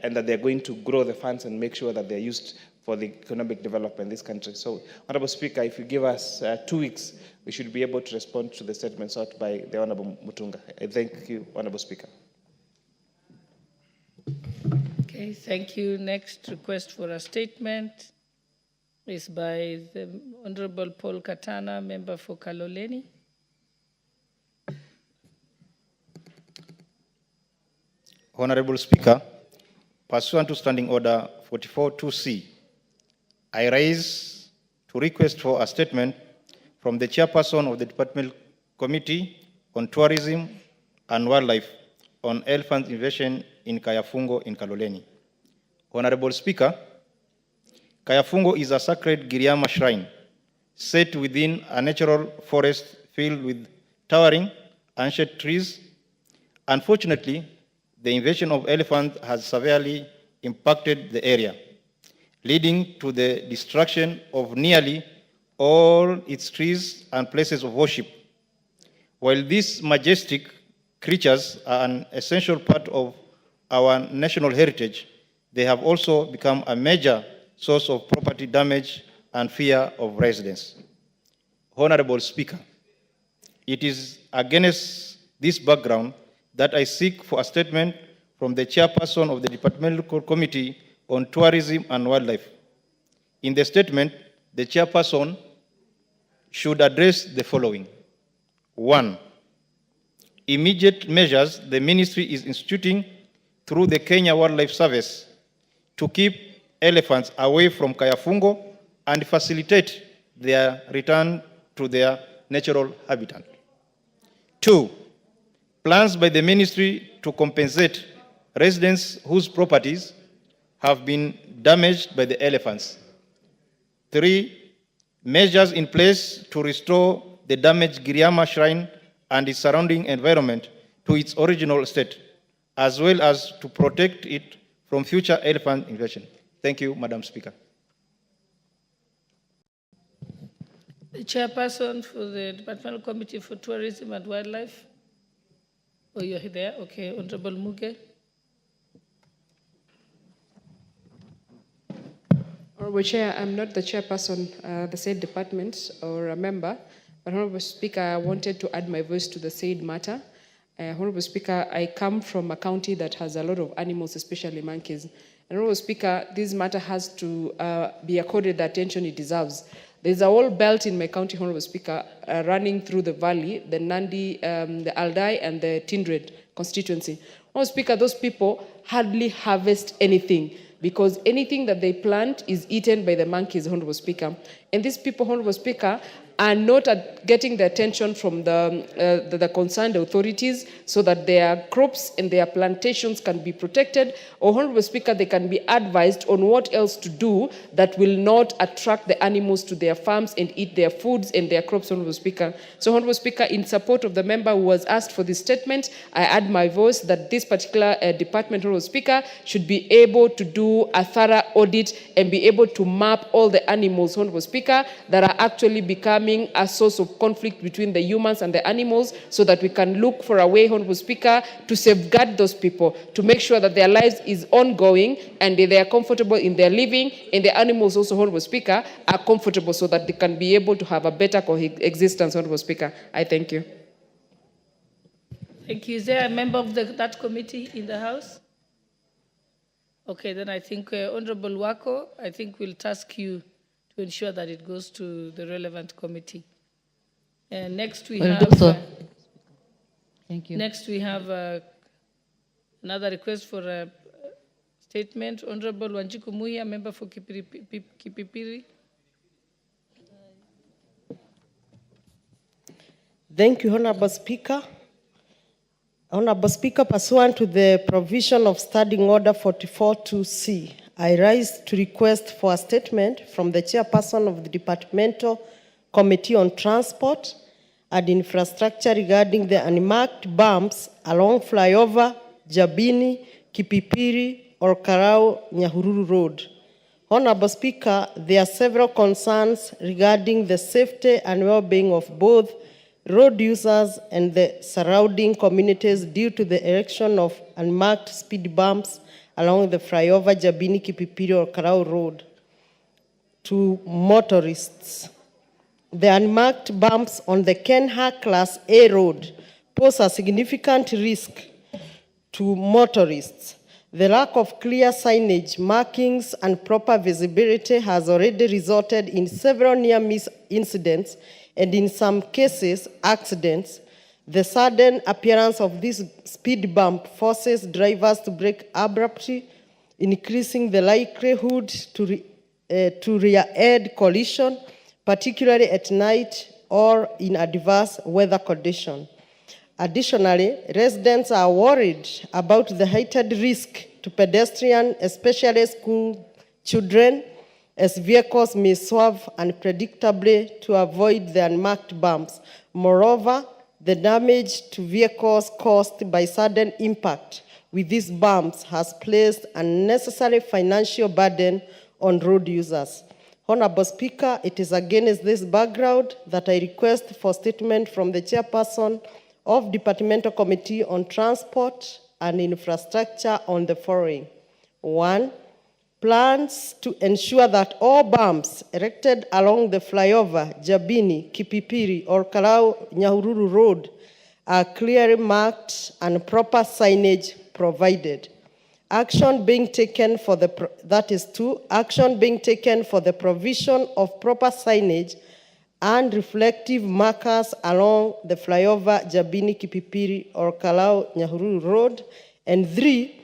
Speaker 6: and that they're going to grow the funds and make sure that they're used for the economic development in this country. So, Honorable Speaker, if you give us 2 weeks, we should be able to respond to the statement sought by the Honorable Mutunga. I thank you, Honorable Speaker.
Speaker 9: Okay, thank you. Next request for a statement is by the Honorable Paul Katana, member for Kaloleni.
Speaker 14: Honorable Speaker, pursuant to Standing Order 44-2C, I rise to request for a statement from the Chairperson of the Departmental Committee on Tourism and Wildlife on elephant invasion in Kayafungo in Kaloleni. Honorable Speaker, Kayafungo is a sacred Giriama shrine set within a natural forest filled with towering ancient trees. Unfortunately, the invasion of elephants has severely impacted the area, leading to the destruction of nearly all its trees and places of worship. While these majestic creatures are an essential part of our national heritage, they have also become a major source of property damage and fear of residents. Honorable Speaker, it is against this background that I seek for a statement from the Chairperson of the Departmental Committee on Tourism and Wildlife. In the statement, the Chairperson should address the following. 1. Immediate measures the Ministry is instituting through the Kenya Wildlife Service to keep elephants away from Kayafungo and facilitate their return to their natural habitat. 2. Plans by the Ministry to compensate residents whose properties have been damaged by the elephants. 3. Measures in place to restore the damaged Giriama Shrine and its surrounding environment to its original state, as well as to protect it from future elephant invasion. Thank you, Madam Speaker.
Speaker 9: The Chairperson for the Departmental Committee for Tourism and Wildlife. Oh, you're there? Okay, Honorable Muge.
Speaker 15: Honorable Chair, I'm not the chairperson of the said department or a member, but Honorable Speaker, I wanted to add my voice to the said matter. Honorable Speaker, I come from a county that has a lot of animals, especially monkeys. And Honorable Speaker, this matter has to be accorded the attention it deserves. There's a whole belt in my county, Honorable Speaker, running through the valley, the Nandi, the Aldai, and the Tindred constituency. Honorable Speaker, those people hardly harvest anything because anything that they plant is eaten by the monkeys, Honorable Speaker. And these people, Honorable Speaker, are not getting the attention from the concerned authorities so that their crops and their plantations can be protected, or Honorable Speaker, they can be advised on what else to do that will not attract the animals to their farms and eat their foods and their crops, Honorable Speaker. So, Honorable Speaker, in support of the member who was asked for this statement, I add my voice that this particular department, Honorable Speaker, should be able to do a thorough audit and be able to map all the animals, Honorable Speaker, that are actually becoming becoming a source of conflict between the humans and the animals, so that we can look for a way, Honorable Speaker, to safeguard those people, to make sure that their lives is ongoing and they are comfortable in their living, and the animals also, Honorable Speaker, are comfortable so that they can be able to have a better coexistence, Honorable Speaker. I thank you.
Speaker 9: Thank you. Is there a member of that committee in the House? Okay, then I think Honorable Wako, I think we'll task you to ensure that it goes to the relevant committee. And next we have...
Speaker 3: Thank you.
Speaker 9: Next we have another request for a statement. Honorable Wanjiku Muhia, member for Kipipiri.
Speaker 4: Thank you, Honorable Speaker. Honorable Speaker, pursuant to the provision of Standing Order 44.2c, I rise to request for a statement from the chairperson of the Departmental Committee on Transport and Infrastructure regarding the unmarked bumps along flyover Jabini, Kipipiri, or Karau Nyahururu Road. Honorable Speaker, there are several concerns regarding the safety and well-being of both road users and the surrounding communities due to the erection of unmarked speed bumps along the flyover Jabini, Kipipiri, or Karau Road to motorists. The unmarked bumps on the Kenha Class A road pose a significant risk to motorists. The lack of clear signage, markings, and proper visibility has already resulted in several near-miss incidents and in some cases, accidents. The sudden appearance of this speed bump forces drivers to brake abruptly, increasing the likelihood to rear-end collision, particularly at night or in adverse weather conditions. Additionally, residents are worried about the heightened risk to pedestrians, especially school children, as vehicles may swerve unpredictably to avoid the unmarked bumps. Moreover, the damage to vehicles caused by sudden impact with these bumps has placed unnecessary financial burden on road users. Honorable Speaker, it is against this background that I request for statement from the chairperson of Departmental Committee on Transport and Infrastructure on the following. 1. Plans to ensure that all bumps erected along the flyover, Jabini, Kipipiri, or Karau Nyahururu Road are clearly marked and proper signage provided. Action being taken for the, that is 2, action being taken for the provision of proper signage and reflective markers along the flyover, Jabini, Kipipiri, or Karau Nyahururu Road. And 3,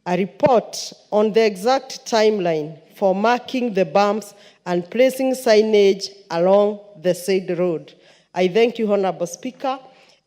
Speaker 4: a report on the exact timeline for marking the bumps and placing signage along the said road. I thank you, Honorable Speaker.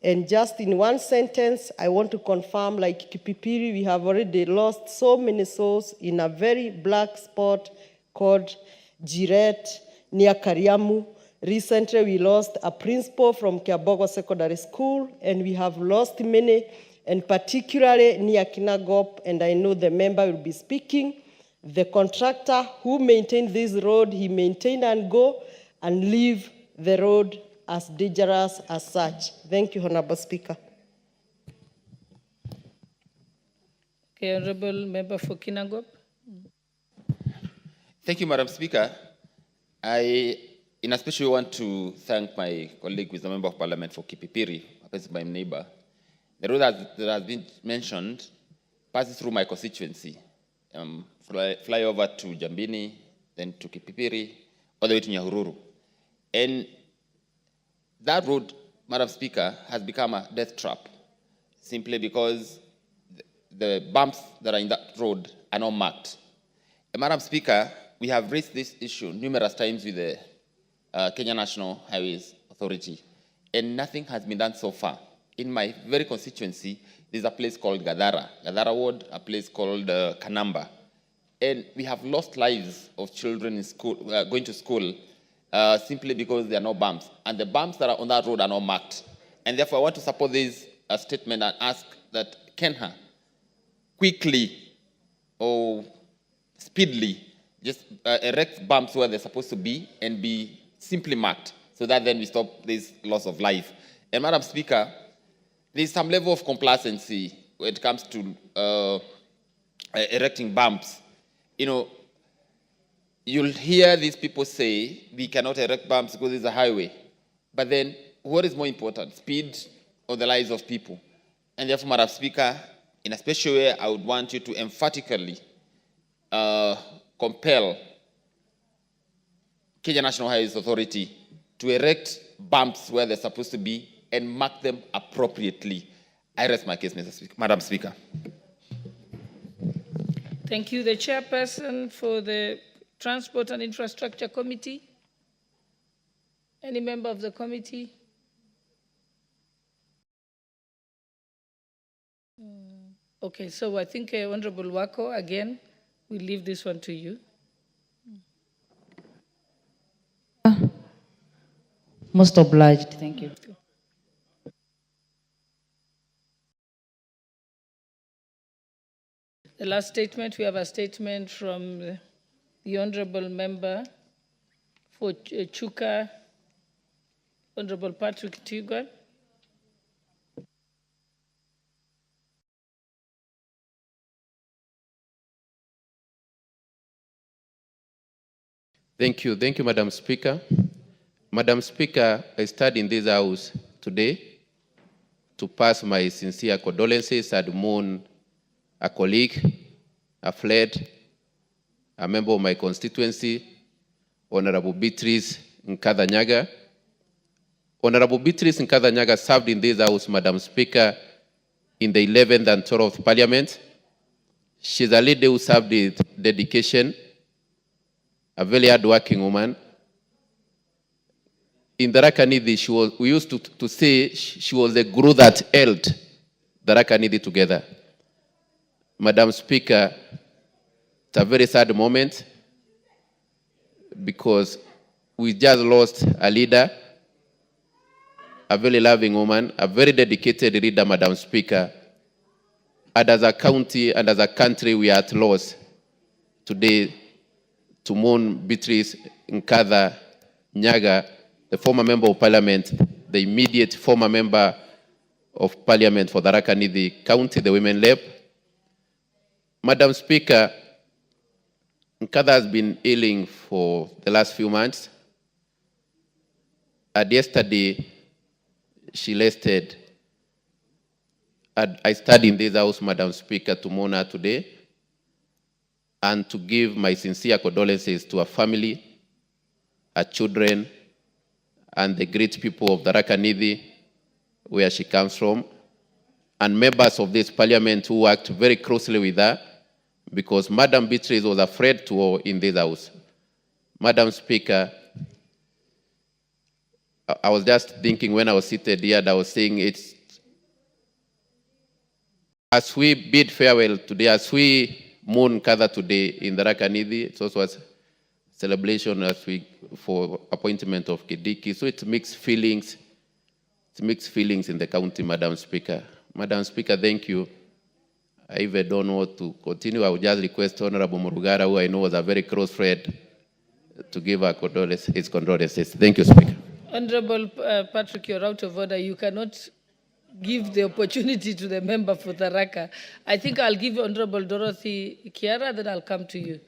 Speaker 4: And just in one sentence, I want to confirm, like Kipipiri, we have already lost so many souls in a very black spot called Jiret near Kariamu. Recently, we lost a principal from Kiabogo Secondary School, and we have lost many, and particularly near Kinagop, and I know the member will be speaking. The contractor who maintained this road, he maintained and go and leave the road as dangerous as such. Thank you, Honorable Speaker.
Speaker 9: Okay, Honorable Member for Kinagop.
Speaker 16: Thank you, Madam Speaker. I, in a special, want to thank my colleague, who is a Member of Parliament for Kipipiri, my neighbor. The road that has been mentioned passes through my constituency, fly over to Jambini, then to Kipipiri, all the way to Nyahururu. And that road, Madam Speaker, has become a death trap, simply because the bumps that are in that road are not marked. And Madam Speaker, we have raised this issue numerous times with the Kenya National Highways Authority, and nothing has been done so far. In my very constituency, there's a place called Gadara Ward, a place called Kanamba. And we have lost lives of children in school, going to school, simply because there are no bumps. And the bumps that are on that road are not marked. And therefore, I want to support this statement and ask that Kenha quickly or speedily just erect bumps where they're supposed to be and be simply marked so that then we stop this loss of life. And Madam Speaker, there's some level of complacency when it comes to erecting bumps. You know, you'll hear these people say we cannot erect bumps because it's a highway. But then what is more important, speed or the lives of people? And therefore, Madam Speaker, in a special way, I would want you to emphatically compel Kenya National Highways Authority to erect bumps where they're supposed to be and mark them appropriately. I rest my case, Madam Speaker.
Speaker 9: Thank you. The chairperson for the Transport and Infrastructure Committee. Any member of the committee? Okay, so I think Honorable Wako, again, we'll leave this one to you.
Speaker 3: Most obliged. Thank you.
Speaker 9: The last statement, we have a statement from the Honorable Member for Chuka, Honorable Patrick Tigwan.
Speaker 10: Thank you, Madam Speaker. Madam Speaker, I stand in this house today to pass my sincere condolences and mourn a colleague, a friend, a member of my constituency, Honorable Beatrice Nkatha Nyaga. Honorable Beatrice Nkatha Nyaga served in this house, Madam Speaker, in the 11th and 12th Parliament. She's a lady who served with dedication, a very hard-working woman. In Tharaka Nithi, we used to say she was the glue that held Tharaka Nithi together. Madam Speaker, it's a very sad moment because we just lost a leader, a very loving woman, a very dedicated leader, Madam Speaker. And as a county and as a country, we are at loss today to mourn Beatrice Nkatha Nyaga, the former member of parliament, the immediate former member of parliament for Tharaka Nithi County, the Women Rep. Madam Speaker, Nkatha has been ailing for the last few months. And yesterday, she rested. And I stand in this house, Madam Speaker, to mourn her today and to give my sincere condolences to her family, her children, and the great people of Tharaka Nithi, where she comes from, and members of this parliament who worked very closely with her, because Madam Beatrice was a friend to her in this house. Madam Speaker, I was just thinking when I was seated here, and I was saying it's, as we bid farewell today, as we mourn Nkatha today in Tharaka Nithi, it's also a celebration as we for appointment of Kidiki. So it's mixed feelings. It's mixed feelings in the county, Madam Speaker. Madam Speaker, thank you. I even don't know what to continue. I would just request Honorable Murugara, who I know was a very close friend, to give her his condolences. Thank you, Speaker.
Speaker 9: Honorable Patrick, you're out of order. You cannot give the opportunity to the member for Tharaka. I think I'll give Honorable Dorothy Kiara, then I'll come to you.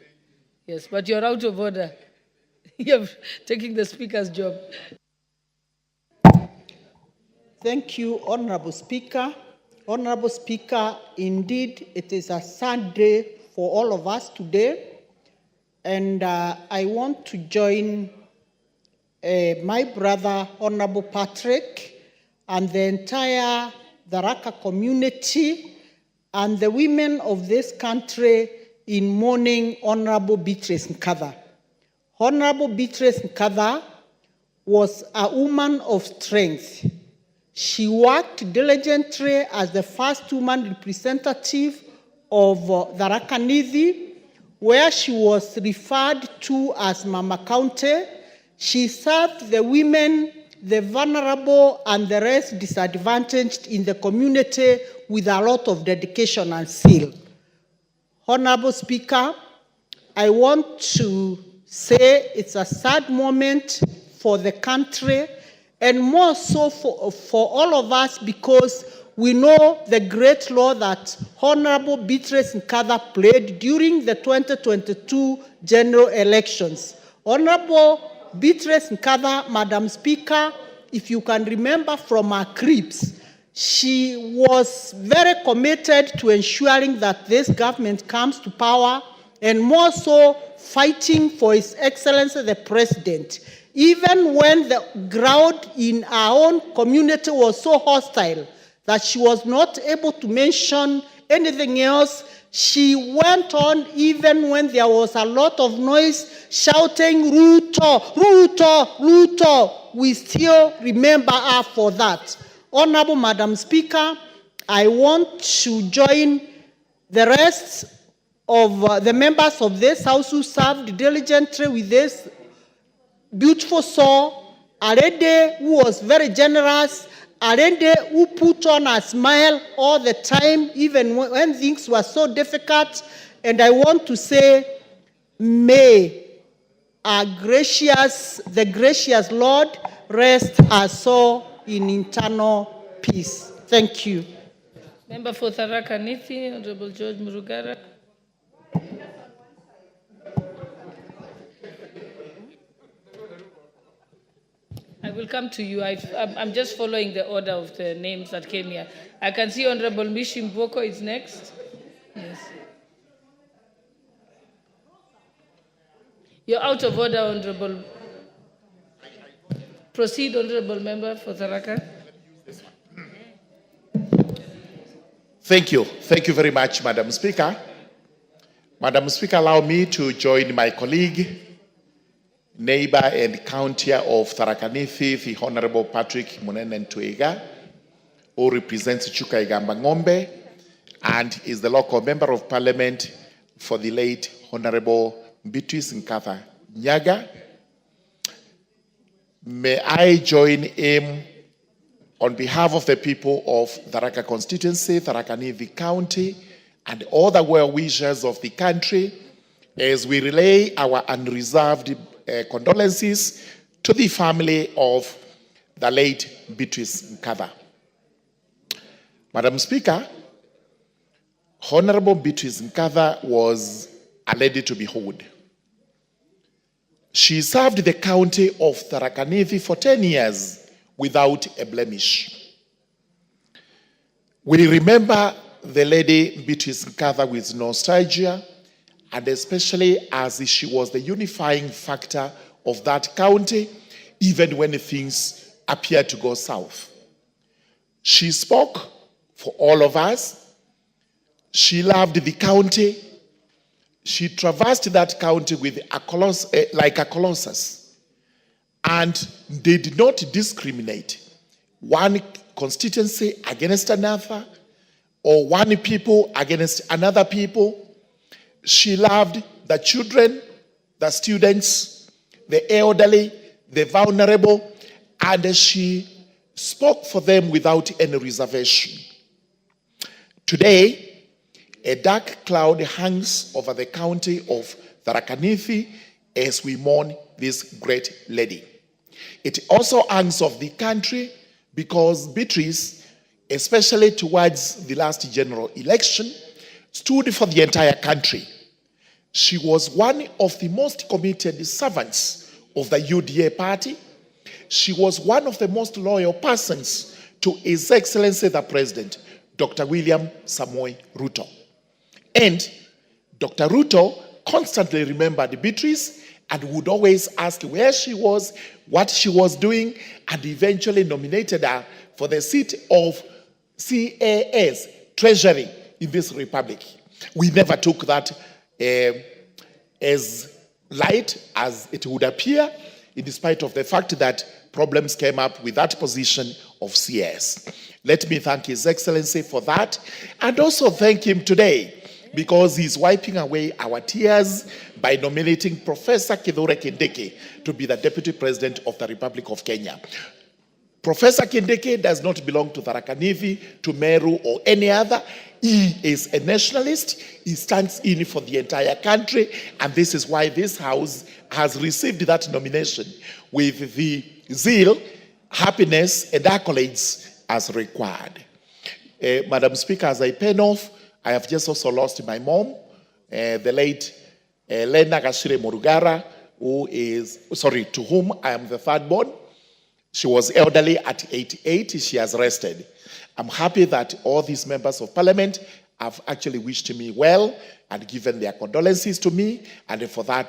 Speaker 9: Yes, but you're out of order. You're taking the Speaker's job.
Speaker 17: Thank you, Honorable Speaker. Honorable Speaker, indeed, it is a sad day for all of us today. And I want to join my brother, Honorable Patrick, and the entire Tharaka community and the women of this country in mourning Honorable Beatrice Nkatha. Honorable Beatrice Nkatha was a woman of strength. She worked diligently as the first woman representative of Tharaka Nithi, where she was referred to as Mama County. She served the women, the vulnerable, and the rest disadvantaged in the community with a lot of dedication and zeal. Honorable Speaker, I want to say it's a sad moment for the country, and more so for all of us, because we know the great role that Honorable Beatrice Nkatha played during the 2022 general elections. Honorable Beatrice Nkatha, Madam Speaker, if you can remember from her clips, she was very committed to ensuring that this government comes to power, and more so fighting for His Excellency the President. Even when the ground in our own community was so hostile that she was not able to mention anything else, she went on even when there was a lot of noise, shouting, Ruto, Ruto, Ruto. We still remember her for that. Honorable Madam Speaker, I want to join the rest of the members of this House who served diligently with this beautiful soul, a lady who was very generous, a lady who put on a smile all the time, even when things were so difficult. And I want to say, may the gracious Lord rest her soul in eternal peace. Thank you.
Speaker 9: Member for Tharaka Nithi, Honorable George Murugara. I will come to you. I'm just following the order of the names that came here. I can see Honorable Mishi Mboko is next. Yes. You're out of order, Honorable. Proceed, Honorable Member for Tharaka.
Speaker 18: Thank you. Thank you very much, Madam Speaker. Madam Speaker, allow me to join my colleague, neighbor and countier of Tharaka Nithi, the Honorable Patrick Munene Ntwega, who represents Chuka-Igamba Ng'ombe and is the local member of parliament for the late Honorable Beatrice Nkatha Nyaga. May I join him on behalf of the people of Tharaka constituency, Tharaka Nithi County, and all the well-wishers of the country as we relay our unreserved condolences to the family of the late Beatrice Nkatha. Madam Speaker, Honorable Beatrice Nkatha was a lady to behold. She served the county of Tharaka Nithi for 10 years without a blemish. We remember the lady Beatrice Nkatha with nostalgia, and especially as she was the unifying factor of that county, even when things appeared to go south. She spoke for all of us. She loved the county. She traversed that county with like a colossus, and did not discriminate one constituency against another or one people against another people. She loved the children, the students, the elderly, the vulnerable, and she spoke for them without any reservation. Today, a dark cloud hangs over the county of Tharaka Nithi as we mourn this great lady. It also hangs over the country because Beatrice, especially towards the last general election, stood for the entire country. She was one of the most committed servants of the UDA party. She was one of the most loyal persons to His Excellency the President, Dr. William Samoei Ruto. And Dr. Ruto constantly remembered Beatrice and would always ask where she was, what she was doing, and eventually nominated her for the seat of CAS, Treasury, in this republic. We never took that as light as it would appear, in spite of the fact that problems came up with that position of CS. Let me thank His Excellency for that, and also thank him today because he's wiping away our tears by nominating Professor Kithure Kindiki to be the Deputy President of the Republic of Kenya. Professor Kindiki does not belong to Tharaka Nithi, to Meru, or any other. He is a nationalist. He stands in for the entire country, and this is why this House has received that nomination with the zeal, happiness, and accolades as required. Madam Speaker, as I pen off, I have just also lost my mom, the late Lena Gashire Murugara, to whom I am the third born. She was elderly at 88. She has rested. I'm happy that all these members of parliament have actually wished me well and given their condolences to me, and for that,